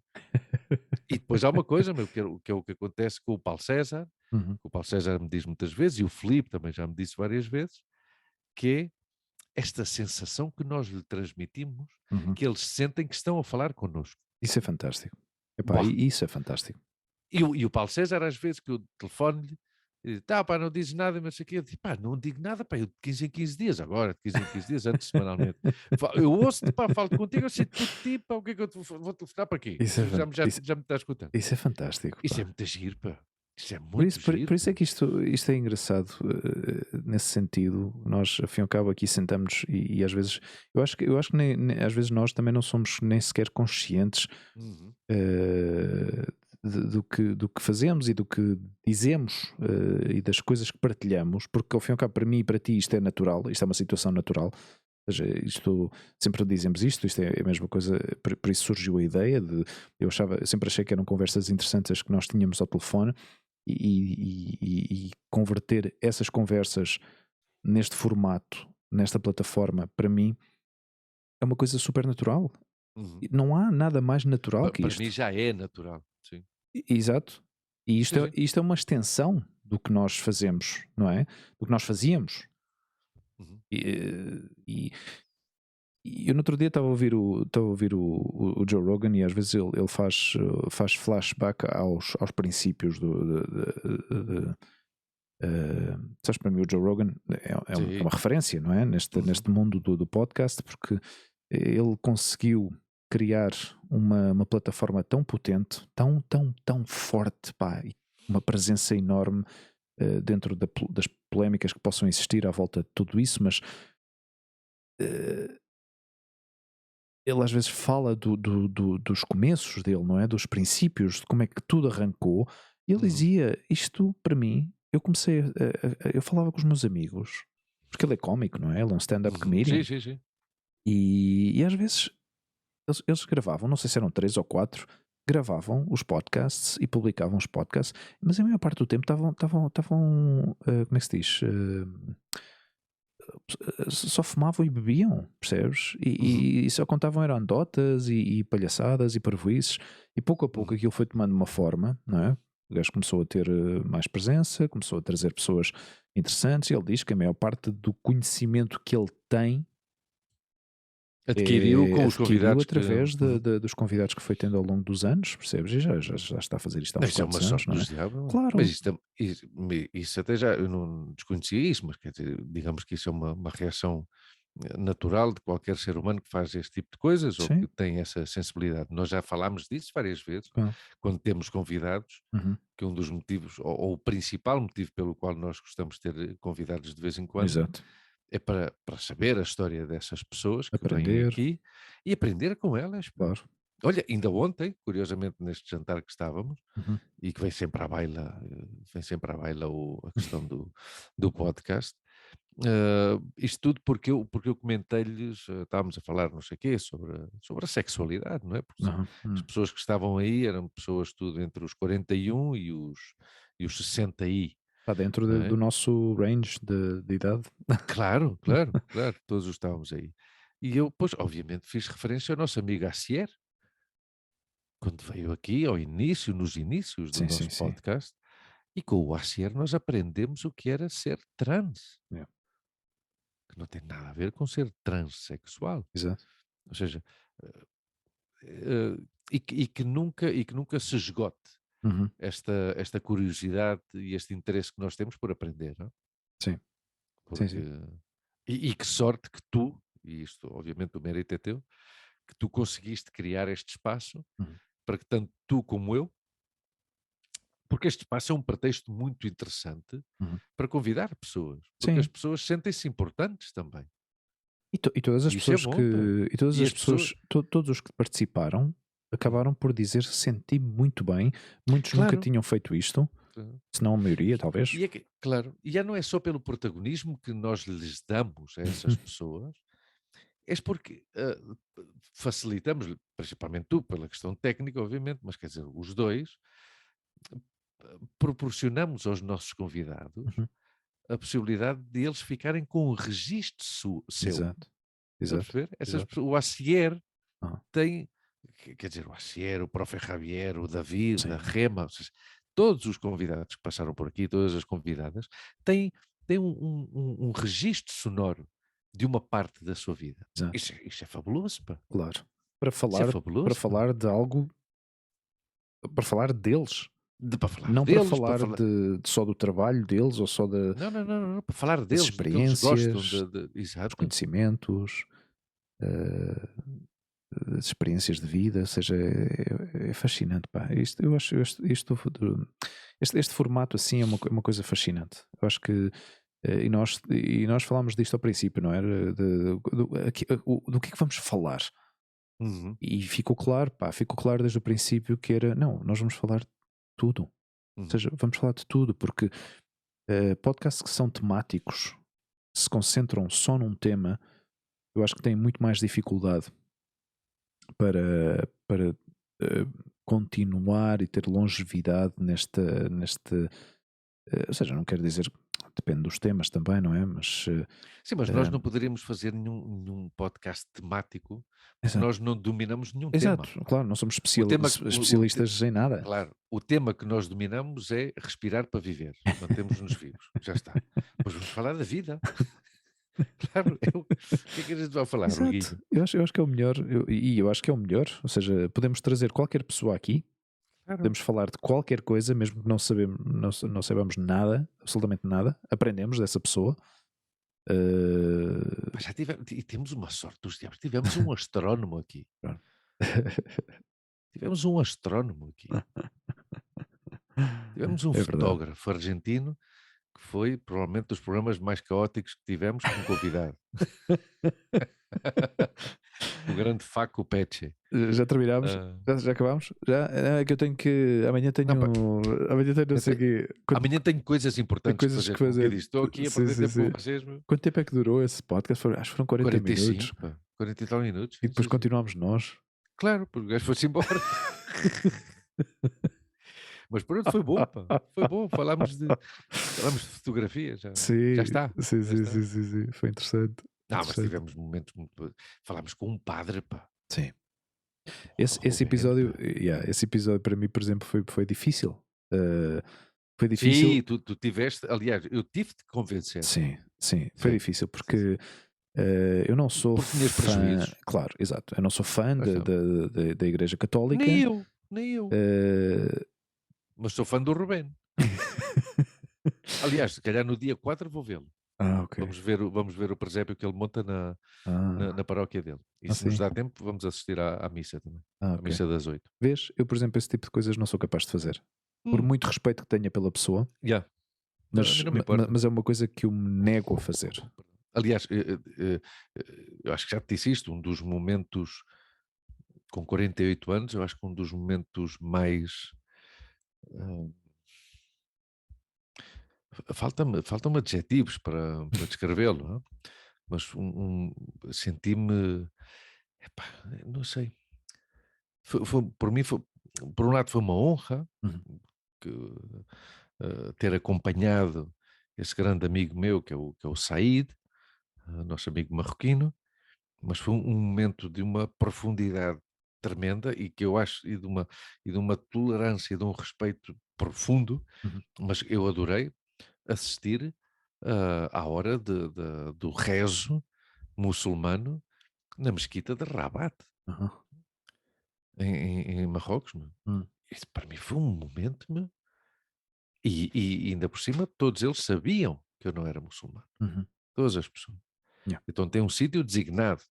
E depois há uma coisa, meu, que é o que acontece com o Paulo César, Uhum, que o Paulo César me diz muitas vezes, e o Filipe também já me disse várias vezes, que é esta sensação que nós lhe transmitimos, uhum. que eles sentem que estão a falar connosco. Isso é fantástico. Epá, Boa. isso é fantástico. E o Paulo César, às vezes, que eu telefono-lhe, tá, pá, não dizes nada, mas aqui, eu digo, pá, não digo nada, pá, eu de 15 em 15 dias, agora, de 15 em 15 dias, antes, semanalmente. Eu ouço-te, pá, falo contigo, eu sei tudo de ti, pá, o que é que eu vou telefonar para quê? Isso é, Já, me- já, já me estás escutando. isso é fantástico, Isso é pá. muito giro, pá. Isso é Por muito isso, por giro, isso é pá. que isto é engraçado, nesse sentido. Nós, ao fim e ao cabo, aqui sentamos e às vezes, eu acho que às vezes nós também não somos nem sequer conscientes Uhum. eh, do que fazemos e do que dizemos e das coisas que partilhamos, porque ao fim e ao cabo, para mim e para ti, isto é natural, isto é uma situação natural. Ou seja, isto, sempre dizemos isto é a mesma coisa, por isso surgiu a ideia de, eu sempre achei que eram conversas interessantes que nós tínhamos ao telefone e converter essas conversas neste formato, nesta plataforma, para mim é uma coisa super natural. Uhum. E não há nada mais natural que Para mim isto. já é natural, sim. Exato. E Sim, sim. isto é uma extensão do que nós fazemos, não é? Do que nós fazíamos. Uhum. E eu no outro dia estava a ouvir o Joe Rogan e às vezes ele faz flashback aos princípios sabes, para mim o Joe Rogan é uma Sim. referência, não é? Uhum. Neste mundo do podcast, porque ele conseguiu criar uma plataforma tão potente, tão, tão, tão forte, pá, e uma presença enorme dentro das polémicas que possam existir à volta de tudo isso, mas eh, ele às vezes fala dos começos dele, não é? Dos princípios, de como é que tudo arrancou. E ele Uhum. dizia: isto para mim, eu comecei eu falava com os meus amigos, porque ele é cómico, não é? Ele é um stand-up Uhum. comedian. Sim, sim, sim. E às vezes eles gravavam, não sei se eram 3 ou 4, gravavam os podcasts e publicavam os podcasts, mas a maior parte do tempo estavam como é que se diz? Só fumavam e bebiam, percebes? Uhum. E só contavam eram anedotas e palhaçadas e parvoíces, e pouco a pouco Uhum. aquilo foi tomando uma forma, não é? O gajo começou a ter mais presença, começou a trazer pessoas interessantes, e ele diz que a maior parte do conhecimento que ele tem Adquiriu com os Adquiriu convidados que. através dos convidados que foi tendo ao longo dos anos, percebes? E já está a fazer isto há Não, uns isso é quantos uma anos, sorte não é? dos diabos. Mas Claro, isso até já eu não desconhecia isso, mas quer dizer, digamos que isso é uma reação natural de qualquer ser humano que faz este tipo de coisas ou sim, que tem essa sensibilidade. Nós já falámos disso várias vezes, claro. quando temos convidados, Uhum, que um dos motivos, ou o principal motivo pelo qual nós gostamos de ter convidados de vez em quando, exato. é para saber a história dessas pessoas que vêm Aprender, aqui e aprender com elas. Pá. claro. Olha, ainda ontem, curiosamente, neste jantar que estávamos, Uhum, e que vem sempre à baila a questão do podcast. Isto tudo porque eu comentei-lhes, estávamos a falar não sei o quê, sobre a sexualidade, não é? Porque aham, as pessoas que estavam aí eram pessoas tudo entre os 41 e os 60 aí, Está dentro não do é? nosso range de idade. Claro, claro, claro, todos estávamos aí. E eu, pois, obviamente, fiz referência ao nosso amigo Acier, quando veio aqui nos inícios do Sim, sim, nosso sim. podcast, e com o Acier nós aprendemos o que era ser trans, Yeah, que não tem nada a ver com ser transexual. exato. Ou seja, eh, e que nunca se esgote Uhum, esta curiosidade e este interesse que nós temos por aprender, não é? sim, sim, Porque, sim. e que sorte que tu, e isto obviamente o mérito é teu, que tu conseguiste criar este espaço Uhum. para que tanto tu como eu, porque este espaço é um pretexto muito interessante Uhum. para convidar pessoas, porque as Sim. pessoas sentem-se importantes também. E todas as E isso é pessoas bom, pá. que. E todas E as as pessoas. pessoas, todos os que participaram Hum, acabaram por dizer senti muito bem. Muitos nunca Claro. tinham feito isto, Claro. se não a maioria, E, talvez. e é que, claro, e já não é só pelo protagonismo que nós lhes damos a essas pessoas, é porque facilitamos, principalmente tu, pela questão técnica, obviamente, mas quer dizer, os dois, proporcionamos aos nossos convidados Uhum. a possibilidade de eles ficarem com um registro seu. Exato, Está a exato, perceber? exato. O Acier Ah, tem, quer dizer, o Acier, o Profe Javier, o David, a sim, Rema, ou seja, todos os convidados que passaram por aqui, todas as convidadas, têm um registro sonoro de uma parte da sua vida. exato, Isso é fabuloso, pá. claro. Para Isso é falar, para fabuloso, pá. falar de algo, para falar deles, Para falar não para deles, para falar falar. de só do trabalho deles ou só Não, não, não, não, para falar das deles, do que eles gostam, experiências, dos exato. conhecimentos, eh, das experiências de vida, ou seja, é fascinante, pá. Isto, eu acho este formato assim é uma coisa fascinante. Eu acho que e nós falámos disto ao princípio, não era? Do que é que vamos falar? Uhum, E ficou claro, pá, ficou claro desde o princípio que era, não, nós vamos falar de tudo. Ou uhum. seja, vamos falar de tudo, porque podcasts que são temáticos, se concentram só num tema, eu acho que têm muito mais dificuldade para continuar e ter longevidade ou seja, não quero dizer, depende dos temas também, não é? Mas, Sim, mas nós eh, não poderíamos fazer nenhum podcast temático porque exato, nós não dominamos nenhum exato, tema. claro, não somos O tema, especialistas em nada. claro, o tema que nós dominamos é respirar para viver, mantemos-nos vivos, já está. Pois vamos falar da vida. Claro, o que é que a gente vai falar, Exato, Huguinho? eu acho que é o melhor, eu acho que é o melhor, ou seja, podemos trazer qualquer pessoa aqui, Claro. podemos falar de qualquer coisa, mesmo que não saibamos nada, absolutamente nada, aprendemos dessa pessoa. Pá, eh, já e temos uma sorte dos diabos, tivemos um astrónomo aqui. pronto. Tivemos um astrónomo aqui. Tivemos um É verdade. fotógrafo argentino que foi provavelmente dos programas mais caóticos que tivemos com convidado. O grande Faco Peche. Já terminámos? Ah, Já acabámos? Já? É que eu tenho que. não, pá, Amanhã tenho não eu sei o te- quê. amanhã tenho coisas Tenho importantes que coisas que fazer. Como que fazer. disse, estou aqui a Sim, perder sim, tempo sim. com vocês, meu. Quanto tempo é que durou esse podcast? Acho que foram 40 minutos. 45, pá. 40 e tal minutos. E Sim, depois sim, sim. continuámos nós. Claro, porque o gajo foi-se embora. Mas pronto, foi bom, pá. Foi bom. Falámos de fotografia. Já Sim, está. sim, Já sim, está. sim, sim, sim. Foi interessante. Não, mas Interessante. tivemos momentos muito. Falámos com um padre, pá. Sim. Porra, Esse Roberto, episódio, pá. esse episódio para mim, por exemplo, foi difícil. Eh, Foi difícil. Sim, tu tiveste. Aliás, eu tive de convencer. Sim, sim, foi Sim, difícil sim, sim. porque Eu não sou Porque tinhas fã, prejuízos. claro, exato. Eu não sou fã Pois não. da Igreja Católica. Nem eu, nem eu. eh, Mas sou fã do Rubén. Aliás, se calhar no dia 4 vou vê-lo. ok. Vamos ver o presépio que ele monta na Ah, paróquia dele. E se nos assim. dá tempo, vamos assistir à missa também. À Ok. missa das 8. Vês? Eu, por exemplo, esse tipo de coisas não sou capaz de fazer. Por Hum, muito respeito que tenha pela pessoa, yeah. A mim não me importa. mas é uma coisa que eu me nego a fazer. Aliás, eu acho que já te disse isto, um dos momentos, com 48 anos, eu acho que um dos momentos mais. hum, faltam-me adjetivos para descrevê-lo, não é? Mas senti-me, epá, não sei, por mim, por um lado foi uma honra Uhum, que, ter acompanhado esse grande amigo meu, que é o Said, nosso amigo marroquino, mas foi um momento de uma profundidade tremenda e que eu acho, e de uma tolerância, de um respeito profundo, uhum, mas eu adorei assistir à hora do rezo muçulmano na mesquita de Rabat, aham, em Marrocos. Meu. hum, Isso para mim foi um momento, meu. E ainda por cima, todos eles sabiam que eu não era muçulmano. uhum. Todas as pessoas. Yeah, Então tem um sítio designado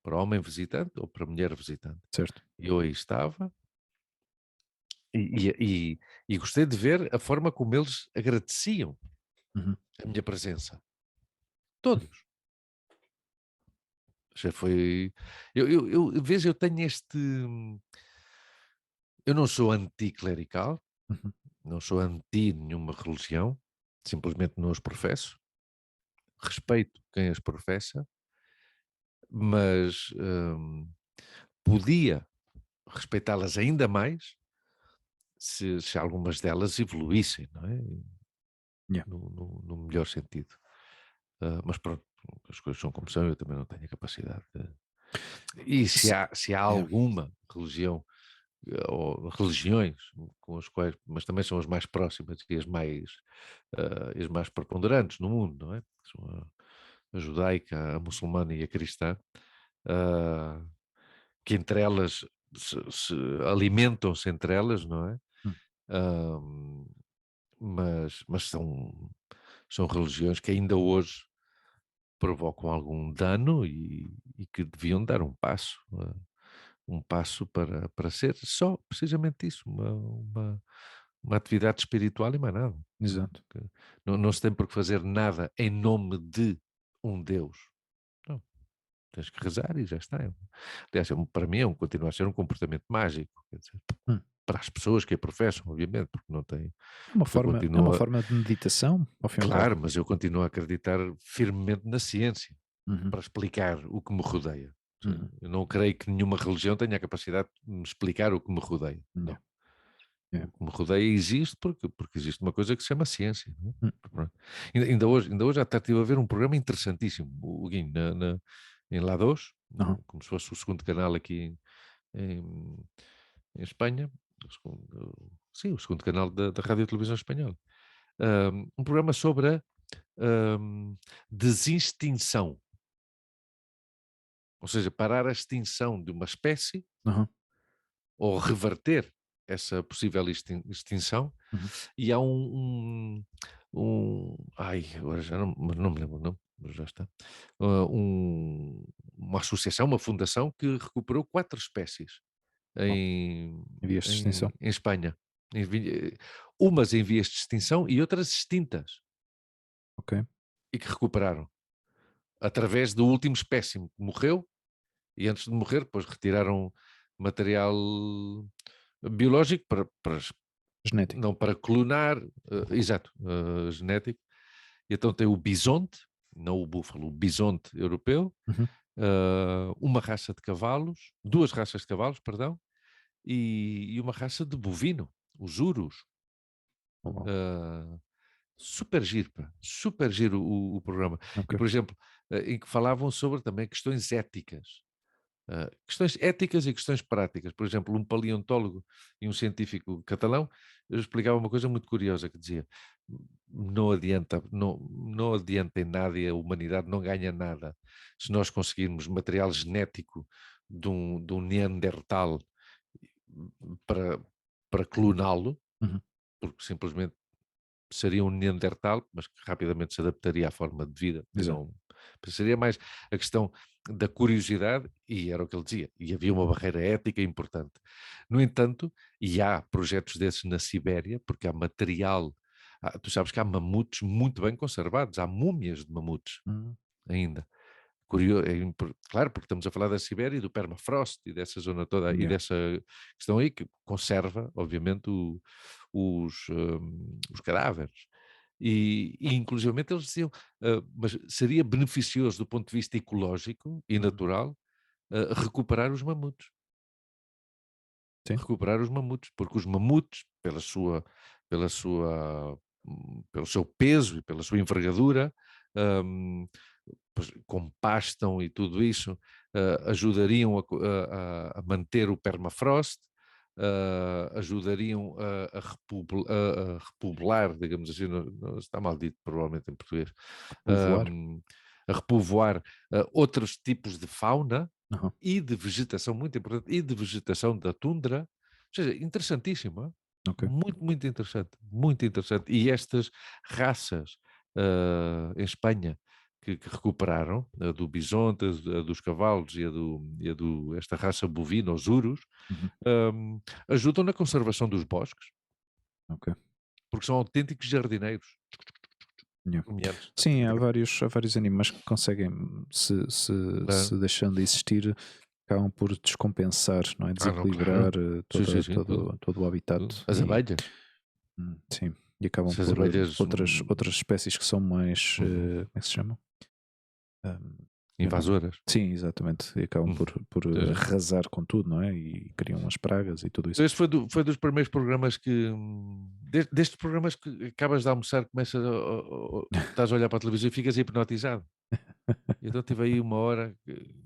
para homem visitante ou para mulher visitante. certo. E eu aí estava e gostei de ver a forma como eles agradeciam Uhum, a minha presença. Todos. Já foi. Veja, eu tenho este. Eu não sou anticlerical, uhum, não sou anti nenhuma religião, simplesmente não os professo. Respeito quem as professa, mas podia respeitá-las ainda mais se algumas delas evoluíssem, não é? yeah. No melhor sentido. Mas pronto, as coisas são como são, eu também não tenho a capacidade de. E se Isso, há, se há yeah, alguma religião ou religiões com as quais, mas também são as mais próximas e as mais preponderantes no mundo, não é? São a judaica, a muçulmana e a cristã, ah, que entre elas se alimentam-se entre elas, não é? hum, Ah, mas são religiões que ainda hoje provocam algum dano e que deviam dar um passo para ser só precisamente isso, uma atividade espiritual e mais nada. exato. Que não se tem por que fazer nada em nome de um Deus. Não, tens que rezar e já está. Aliás, para mim continua a ser um comportamento mágico, quer dizer, Hum. para as pessoas que a professam, obviamente, porque não tem, eu É uma continuo a, forma de meditação, ao fim e ao cabo. claro, mas eu continuo a acreditar firmemente na ciência Uhum, para explicar o que me rodeia. uhum, Eu não creio que nenhuma religião tenha a capacidade de me explicar o que me rodeia. yeah, Não. yeah, O que me rodeia existe porque existe uma coisa que se chama ciência. Não é? hum, Pronto. Ainda hoje até estive a ver um programa interessantíssimo, o Guinho, em Lados, aham, como se fosse o segundo canal aqui em, em Espanha. Sim, o segundo canal da Rádio e Televisão Espanhola. Um programa sobre a desextinção, ou seja, parar a extinção de uma espécie aham, ou reverter essa possível extinção. uhum, E há ai, agora já não me lembro o nome, mas já está. Uma associação, uma fundação que recuperou 4 espécies bom, em, em vias de extinção. em Espanha. Umas em vias de extinção e outras extintas, Ok. e que recuperaram através do último espécime que morreu, e antes de morrer, depois retiraram material biológico Genético. não para clonar, exato, genético. E então tem o bisonte, não o búfalo, o bisonte europeu, Uhum. uma raça de cavalos, duas raças de cavalos, perdão, e uma raça de bovino, os urus. Oh, wow. Uh, Super giro, pá, super giro o programa. Ok. E, por exemplo, em que falavam sobre também questões éticas. Questões éticas e questões práticas. Por exemplo, um paleontólogo e um científico catalão explicava uma coisa muito curiosa que dizia: não adianta, não adianta em nada e a humanidade não ganha nada se nós conseguirmos material genético de um Neandertal para, para cloná-lo, Uhum. porque simplesmente seria um Neandertal, mas que rapidamente se adaptaria à forma de vida e Exato. não. Seria mais a questão da curiosidade, e era o que ele dizia, e havia uma barreira ética importante. No entanto, e há projetos desses na Sibéria, porque há material, tu sabes que há mamutos muito bem conservados, há múmias de mamutos Uhum. ainda. Claro, porque estamos a falar da Sibéria e do permafrost e dessa zona toda e Yeah. dessa questão aí que conserva, obviamente, os cadáveres. E inclusivamente eles diziam, mas seria beneficioso do ponto de vista ecológico e Uhum. natural, recuperar os mamutos. Sim. Recuperar os mamutos, porque os mamutos, pela sua, pelo seu peso e pela sua envergadura, hum, pois, como pastam e tudo isso, ajudariam a manter o permafrost, ajudariam a repobular, digamos assim, está mal dito provavelmente em português, Povoar. a repovoar outros tipos de fauna Uhum. e de vegetação, muito importante, e de vegetação da tundra, ou seja, interessantíssimo, Ok. muito, muito interessante, muito interessante. E estas raças em Espanha que recuperaram, a do bisonte, a dos cavalos esta raça bovina, os urus, Uhum. hum, ajudam na conservação dos bosques, Ok. porque são autênticos jardineiros. Yeah. Ruminantes. Sim, há vários animais que conseguem, se deixando de existir, acabam por descompensar, não é? Não, claro. Desequilibrar Sim, sim, sim, tudo. todo o habitat Tudo. As e abelhas. sim, e acabam Se as por abelhas outras espécies que são mais, uhum, como é que se chamam? Um, eu não- invasoras. Sim, exatamente, e acabam Uhum. por Sim, sim. arrasar com tudo, não é? E criam as pragas e tudo isso. Este foi dos primeiros programas que. Destes programas que acabas de almoçar, começas estás a olhar para a televisão e ficas hipnotizado. Então tive aí uma hora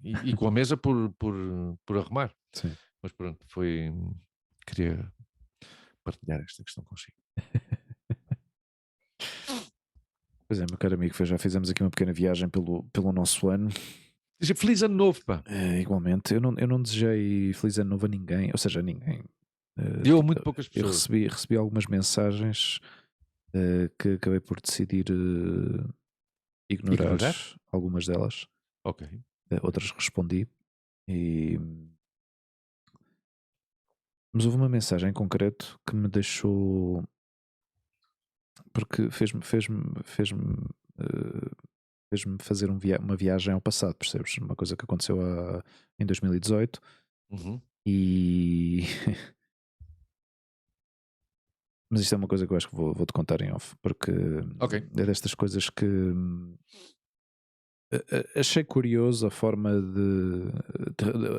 e com a mesa por arrumar. Sim. Mas pronto, foi. Queria partilhar esta questão consigo. Pois é, meu caro amigo, já fizemos aqui uma pequena viagem pelo nosso ano. Dizer feliz ano novo, pá. Igualmente, eu não desejei feliz ano novo a ninguém, ou seja, a ninguém. Deu a Tipo, muito poucas eu pessoas. recebi algumas mensagens que acabei por decidir ignorar Ignorar? algumas delas, Ok. outras respondi. E, mas houve uma mensagem em concreto que me deixou, porque eh, fez-me fazer uma viagem ao passado, percebes? Uma coisa que aconteceu em 2018 Uhum. e mas isto é uma coisa que eu acho que vou-te contar em off, porque Ok. é destas coisas que achei curioso a forma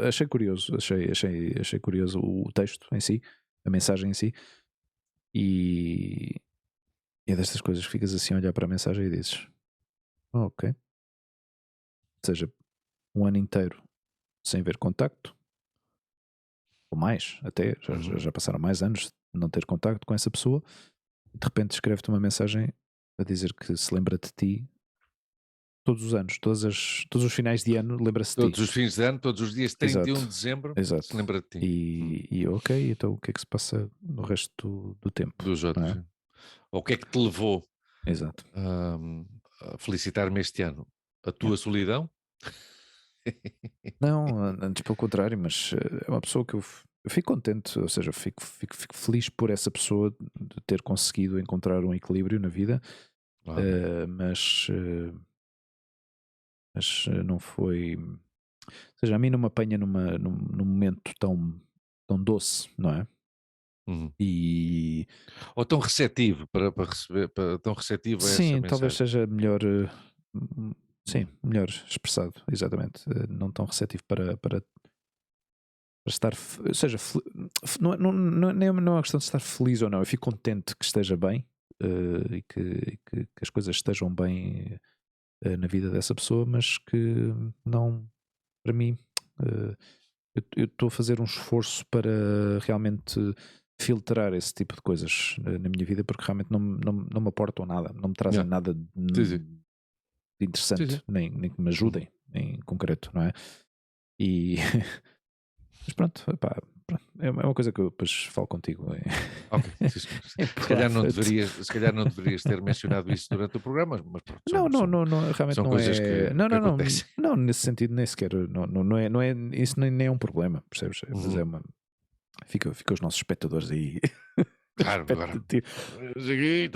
achei curioso, achei curioso o texto em si, a mensagem em si, e é destas coisas que ficas assim a olhar para a mensagem e dizes, ok. Ou seja, um ano inteiro sem ver contacto, ou mais, até, Uhum. já passaram mais anos de não ter contacto com essa pessoa, e de repente escreve-te uma mensagem a dizer que se lembra de ti todos os anos, todos os finais de ano, lembra-se de ti. Todos os fins de ano, todos os dias 31 de Exato, dezembro, se exato. lembra de ti. E eu, ok, então o que é que se passa no resto do tempo, Dos não outros. é? Sim. Ou o que é que te levou Exato. a felicitar-me este ano? A Yeah. tua solidão? Não, antes pelo contrário, mas é uma pessoa que eu fico contente, ou seja, fico feliz por essa pessoa de ter conseguido encontrar um equilíbrio na vida, Amém. mas não foi. Ou seja, a mim não me apanha num momento tão doce, não é? Uhum. E Ou tão receptivo para receber, tão receptivo a essa sim, talvez mensagem. seja melhor, hum, sim, Uhum. melhor expressado, exatamente. Não tão receptivo para estar, ou seja, não é uma questão de estar feliz ou não. Eu fico contente que esteja bem e que as coisas estejam bem na vida dessa pessoa, mas que não, para mim. Eu estou a fazer um esforço para realmente filtrar esse tipo de coisas na minha vida, porque realmente não me aportam nada, não me trazem Yeah. nada Sim, sim. de Sim, interessante, sim. nem que me ajudem Uhum. em concreto, não é? E mas pronto, epá, é uma coisa que eu depois falo contigo Ok, sim, senhor. em private. Se calhar não deverias ter mencionado isso durante o programa, mas pronto, Não, não, são, não, não, realmente são não coisas é. Não, que não, não, acontecem. não, nesse sentido nem sequer. Não é isso nem é um problema, percebes? Mas é Uhum. uma. Fica os nossos espectadores aí. Claro, agora. Expectativa.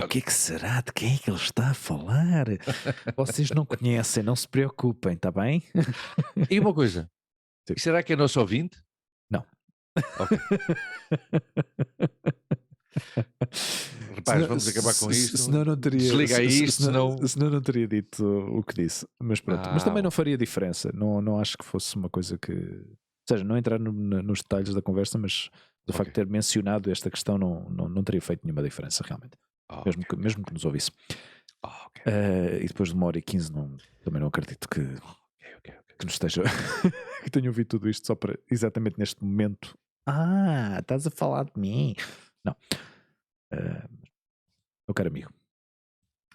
O que é que será? De quem é que ele está a falar? Vocês não conhecem, não se preocupem, está bem? E uma coisa, Sim. e será que é nosso ouvinte? Não. Ok. Rapaz, vamos acabar com isto. Senão não teria, Desliga aí isto, senão. senão não teria dito o que disse. Mas pronto. Mas também não Bom. faria diferença. Não acho que fosse uma coisa que. Ou seja, não entrar nos detalhes da conversa, mas do Ok. facto de ter mencionado esta questão não teria feito nenhuma diferença, realmente. Ok, ok, Mesmo que ok. nos ouvisse. Ok, E depois de 1h15, também não acredito ok. que nos esteja. que tenha ouvido tudo isto só para exatamente neste momento. Estás a falar de mim. Não. Meu caro amigo,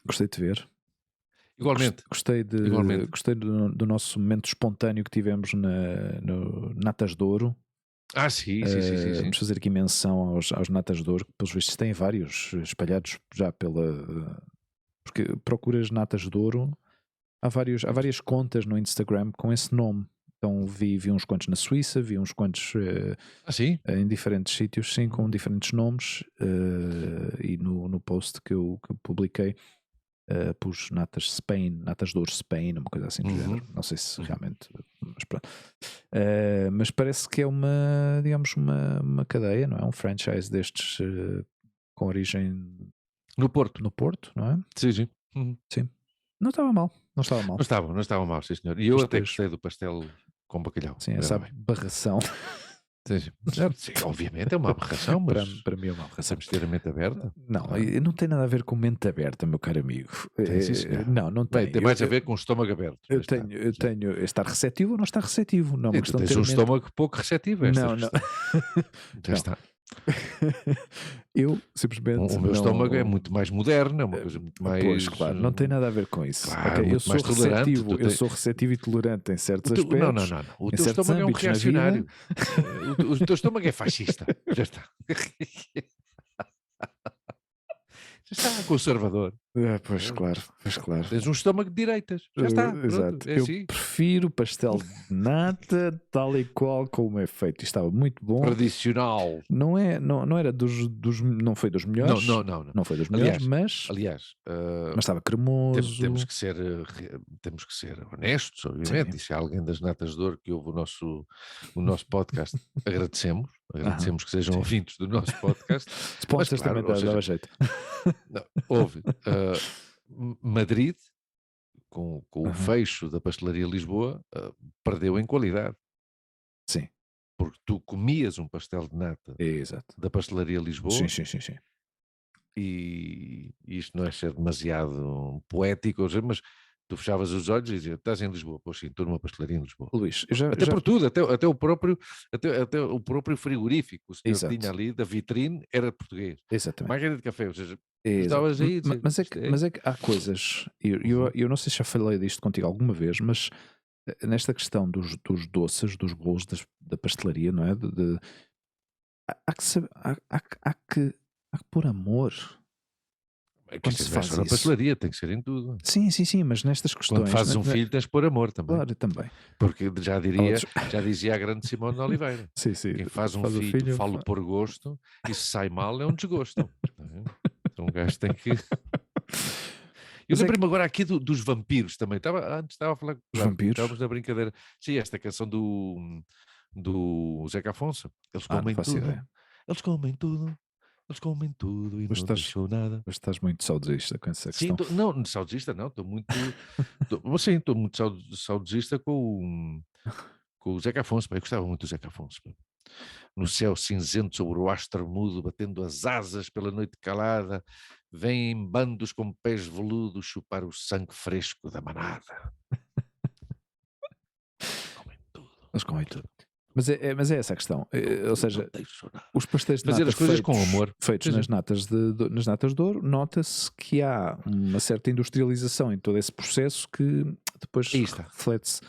gostei de te ver. Igualmente, igualmente. Gostei do nosso momento espontâneo que tivemos no Natas de Ouro. Ah, sim, sim, sim, sim, sim. Vamos fazer aqui menção aos Natas de Ouro, que pelos vistos têm vários espalhados já pela. Porque procuras Natas de Ouro, há várias contas no Instagram com esse nome. Então vi uns quantos na Suíça, vi uns quantos Ah, sim? em diferentes sítios, sim, com diferentes nomes. E no post que eu publiquei. Pus natas de ouro Spain, uma coisa assim do género. Não sei se Uhum. realmente, mas pronto. Mas parece que é digamos, uma cadeia, não é? Um franchise destes com origem No Porto. no Porto, não é? Sim, sim. Uhum. Sim. Não estava mal, não estava mal. Não estava mal, sim, senhor. E eu Mas até depois, gostei do pastel com bacalhau. sim, Era essa bem. aberração Sim, sim. Sim, obviamente é uma aberração, mas para mim é uma aberração. temos de ter a mente aberta. Não, Claro. não tem nada a ver com mente aberta, meu caro amigo. Tem, sim, senhor. Não Bem, tem. tem mais a ver com o estômago aberto. Eu Mas está. tenho estar receptivo ou não estar receptivo. Não é uma Sim, tu questão de tens ter um a mente. estômago pouco receptivo a estas Não, não. questões. Já Não. está. Eu O simplesmente meu estômago é não. muito mais moderno, é uma coisa muito Pois, mais. claro, não tem nada a ver com isso. Claro, Ok? muito mais tolerante. Eu sou receptivo e tolerante em certos Não, não, aspectos, não, não. O em teu certos estômago é um âmbitos na vida. reacionário. O teu estômago é fascista. Já está. Já está, conservador. Pois claro, pois claro. Tens um estômago de direitas. Já está, pronto, Exato. é Eu assim. prefiro pastel de nata tal e qual como é feito. Estava muito bom. Tradicional. Não era não foi dos Não, melhores, não, não, não. não foi dos melhores, Aliás, mas aliás, estava temos cremoso. que ser, temos que ser honestos, obviamente, Sim. e se há alguém das Natas de Ouro que ouve o nosso podcast, agradecemos, Aham. agradecemos que sejam Sim. ouvintes do nosso podcast, mas Sponsors também claro, ou dava seja, jeito. não, houve Madrid, com o Aham. fecho da pastelaria Lisboa, perdeu em qualidade, Sim, porque tu comias um pastel de nata exato. da pastelaria Sim, Lisboa. sim, sim, sim. E isto não é ser demasiado poético, mas tu fechavas os olhos e dizias: "Estás em Lisboa?" "Pois sim, estou numa pastelaria em Lisboa." Luís, eu Pronto. Até já por tudo, até o próprio frigorífico que o senhor tinha exato, ali, da vitrine, era português. exatamente. Máquina de café, ou seja, tu Exato. estavas aí a dizer: Mas "Isto é." mas é que há coisas, Uhum. eu não sei se já falei disto contigo alguma vez, mas nesta questão dos doces, dos bolos da pastelaria, não é? Há que saber, há que pôr amor Quer quando dizer, se não é só faz na isso. pastelaria, tem que ser em tudo. Sim, sim, sim, mas nestas Quando questões, fazes um filho, tens de pôr amor também. claro, também. Porque Ela diz, já dizia a grande Simone de Oliveira: sim, sim, "Quem faz um faz o filho, filho. falo por gosto, e se sai mal é um desgosto." Não é? Então um gajo tem que. Eu Mas é que lembrei-me agora aqui dos vampiros também. Antes estava a falar, os claro, vampiros, estávamos na brincadeira. Sim, esta canção do Zeca Afonso. Eles não comem faço tudo, ideia. eles comem tudo, eles comem tudo e Mas não deixou nada. estás muito saudosista com essa Sim, questão. não, saudosista não, estou muito saudosista com o Zeca Afonso. Pá, eu gostava muito do Zeca Afonso. Pá. No céu cinzento sobre o astro mudo, batendo as asas pela noite calada, vêm bandos com pés veludos chupar o sangue fresco da manada. Comem tudo. Eles comem tudo. Mas é essa a questão. Ou seja, Não deixo nada. os pastéis de Fazer nata as coisas com amor. feitos Sim, nas sim. nas natas de ouro, nota-se que há uma certa industrialização em todo esse processo que depois Aí está. reflete-se,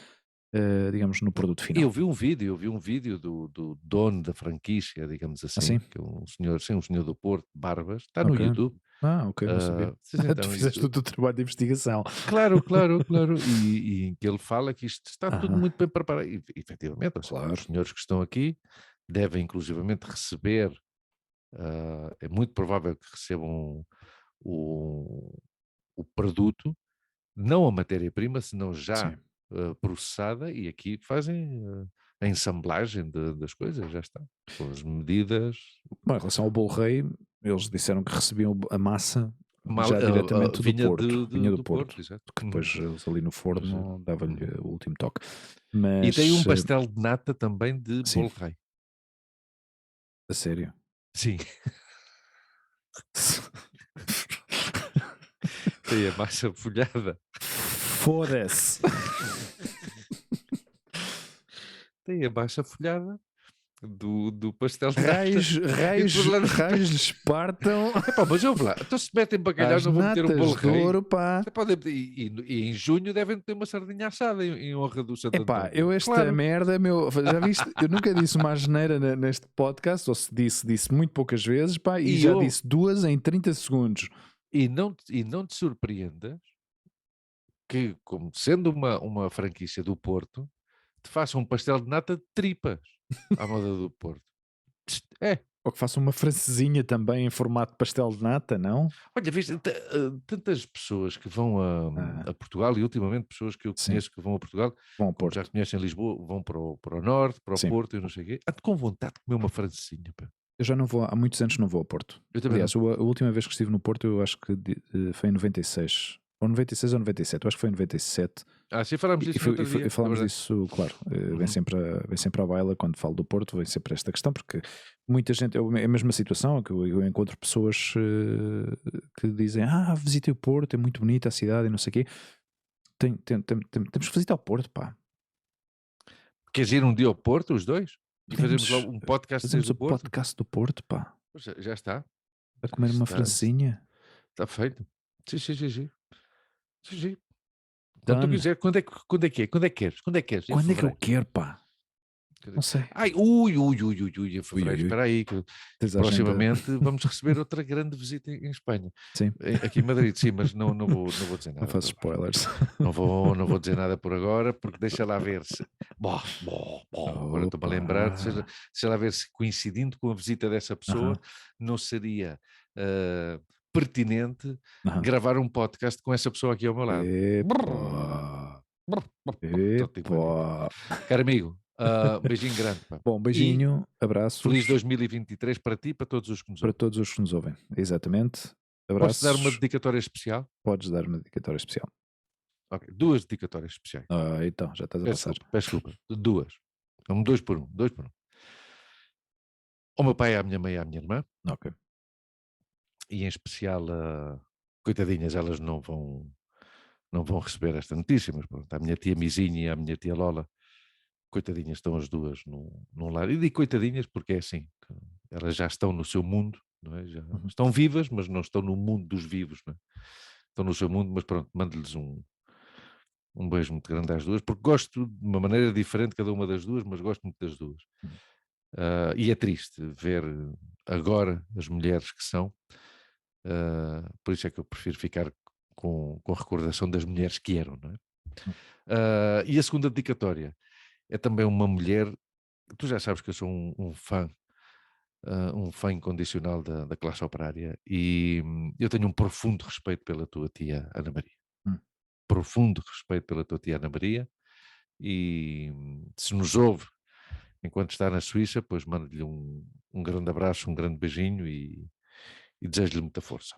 digamos, no produto final. Eu vi um vídeo do dono da franquícia, digamos assim, Assim? que é um senhor do Porto, Barbas, está no Ok. YouTube. Ok, não sabia. Sim, sim, está Tu no fizeste o YouTube. teu trabalho de investigação. Claro, claro, claro. E em que ele fala que isto está tudo Aham. muito bem preparado. E, efetivamente, ou seja, Claro. os senhores que estão aqui devem inclusivamente receber, é muito provável que recebam o, o produto, não a matéria-prima, senão já Sim. processada, e aqui fazem a ensamblagem das coisas, já está. Com as medidas. Bom, em relação ao bolo rei, eles disseram que recebiam a massa já diretamente do Vinha Porto. Vinha do do Porto, Porto. exato. Que depois eles ali no Mas, forno dava-lhe uhum. o último toque. E tem um Mas, pastel de nata também de sim, bolo rei. a sério. Sim, tem a massa folhada. Foda-se. Tem a massa folhada do pastel de nata. Raios lhes partam Epá, mas ouve lá, então se metem bacalhau às não vão meter um bolo natas de rei. ouro, pá. Você pode, e em junho devem ter uma sardinha assada em honra do Santo Epá, António. esta Claro. merda, já viste? Eu nunca disse uma asneira neste podcast, ou se disse muito poucas vezes, pá, e já disse 2 em 30 segundos. E não te surpreendas que, como sendo uma franquícia do Porto, te façam um pastel de nata de tripas à moda do Porto. É. Ou que faça uma francesinha também em formato de pastel de nata, não? Olha, viste, tantas pessoas que vão a Portugal, e ultimamente pessoas que eu Sim. conheço que vão a Portugal, Bom, como já Porto. conhecem Lisboa, vão para o norte, para o Sim. Porto e não sei o quê. Ando com vontade de comer uma francesinha, pá. Eu já não vou, há muitos anos não vou a Porto. Eu também Aliás, a última vez que estive no Porto, eu acho que foi em 96. Ou 96 ou 97, eu acho que foi em 97. Sim, falámos disso no outro dia. E falamos disso, claro. Vem sempre à baila quando falo do Porto, vem sempre esta questão, porque muita gente, é a mesma situação, que eu encontro pessoas que dizem: visitei o Porto, é muito bonita a cidade e não sei o quê. Temos que visitar o Porto, pá. Queres ir um dia ao Porto, os dois? E fazemos logo um podcast Fazemos desde o o Porto? podcast do Porto, pá. Já está. A comer uma francesinha. Está feito. Sim. Sim. Quando tu Done. quiser, quando é que é? Quando é que queres? Quando é que queres? Em Quando é que eu fevereiro. quero, pá? Não sei. Ai, em fevereiro. Espera aí, que Tens a proximamente vamos receber outra grande visita em Espanha. Sim. Aqui em Madrid, sim, mas não vou dizer nada. Não faço spoilers. Não vou dizer nada por agora, porque deixa lá ver se. Agora estou-me a lembrar, deixa lá ver se, coincidindo com a visita dessa pessoa, não seria pertinente gravar um podcast com essa pessoa aqui ao meu lado. Caro amigo, beijinho grande. Pá. Bom, beijinho, abraço. Feliz 2023 para ti e para todos os que nos ouvem. Para todos os que nos ouvem, exatamente. Abraços. Posso dar uma dedicatória especial? Podes dar uma dedicatória especial. Ok, 2 dedicatórias especiais. Então, já estás a passar. Peço desculpa. 2. 2 por 1. Ao meu pai, à minha mãe e à minha irmã. Ok. E em especial, coitadinhas, elas não vão receber esta notícia, mas pronto, a minha tia Mizinha e a minha tia Lola, coitadinhas, estão as duas num lar. E digo coitadinhas porque é assim, elas já estão no seu mundo, não é? Já estão vivas, mas não estão no mundo dos vivos, não é? Estão no seu mundo, mas pronto, mando-lhes um beijo muito grande às duas, porque gosto de uma maneira diferente cada uma das duas, mas gosto muito das duas. E é triste ver agora as mulheres que são, por isso é que eu prefiro ficar com a recordação das mulheres que eram, não é? E a segunda dedicatória é também uma mulher, tu já sabes que eu sou um fã incondicional da classe operária, e eu tenho um profundo respeito pela tua tia Ana Maria. Profundo respeito pela tua tia Ana Maria, e se nos ouve enquanto está na Suíça, pois mando-lhe um grande abraço, um grande beijinho e desejo-lhe muita força.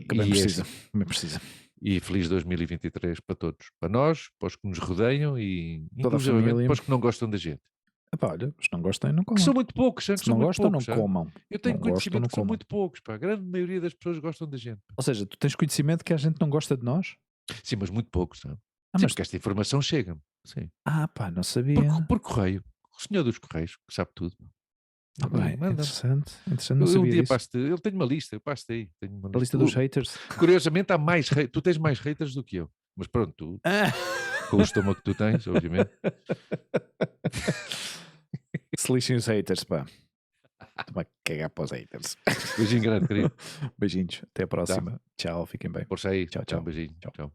Também precisa. E feliz 2023 para todos, para nós, para os que nos rodeiam e toda a família, para os que não gostam da gente. Olha, se não gostam, não comam. Que são muito poucos, se não gostam, não comam. Eu tenho conhecimento que são muito poucos, pá. A grande maioria das pessoas gostam da gente. Ou seja, tu tens conhecimento que a gente não gosta de nós? Sim, mas muito poucos, não? Ah, Sim, mas. porque esta informação chega-me. Sim. Ah, pá, não sabia. Por correio. O senhor dos correios, que sabe tudo. Ah, pá, Ele manda-me. interessante. Interessante, não Eu um sabia dia disso. passo-te. Ele tem uma lista, eu passo aí. Tenho uma A lista. lista dos haters. Curiosamente, há mais. Tu tens mais haters do que eu. Mas pronto, tu, Ah! com o estômago que tu tens, obviamente. Se lixem os haters, pá. Toma cagar para os haters. Beijinho grande, querido. Beijinhos. Até a Tá. próxima. Tchau. Fiquem bem. Por aí. Tchau, Tchau, tchau. beijinho. Tchau. Tchau.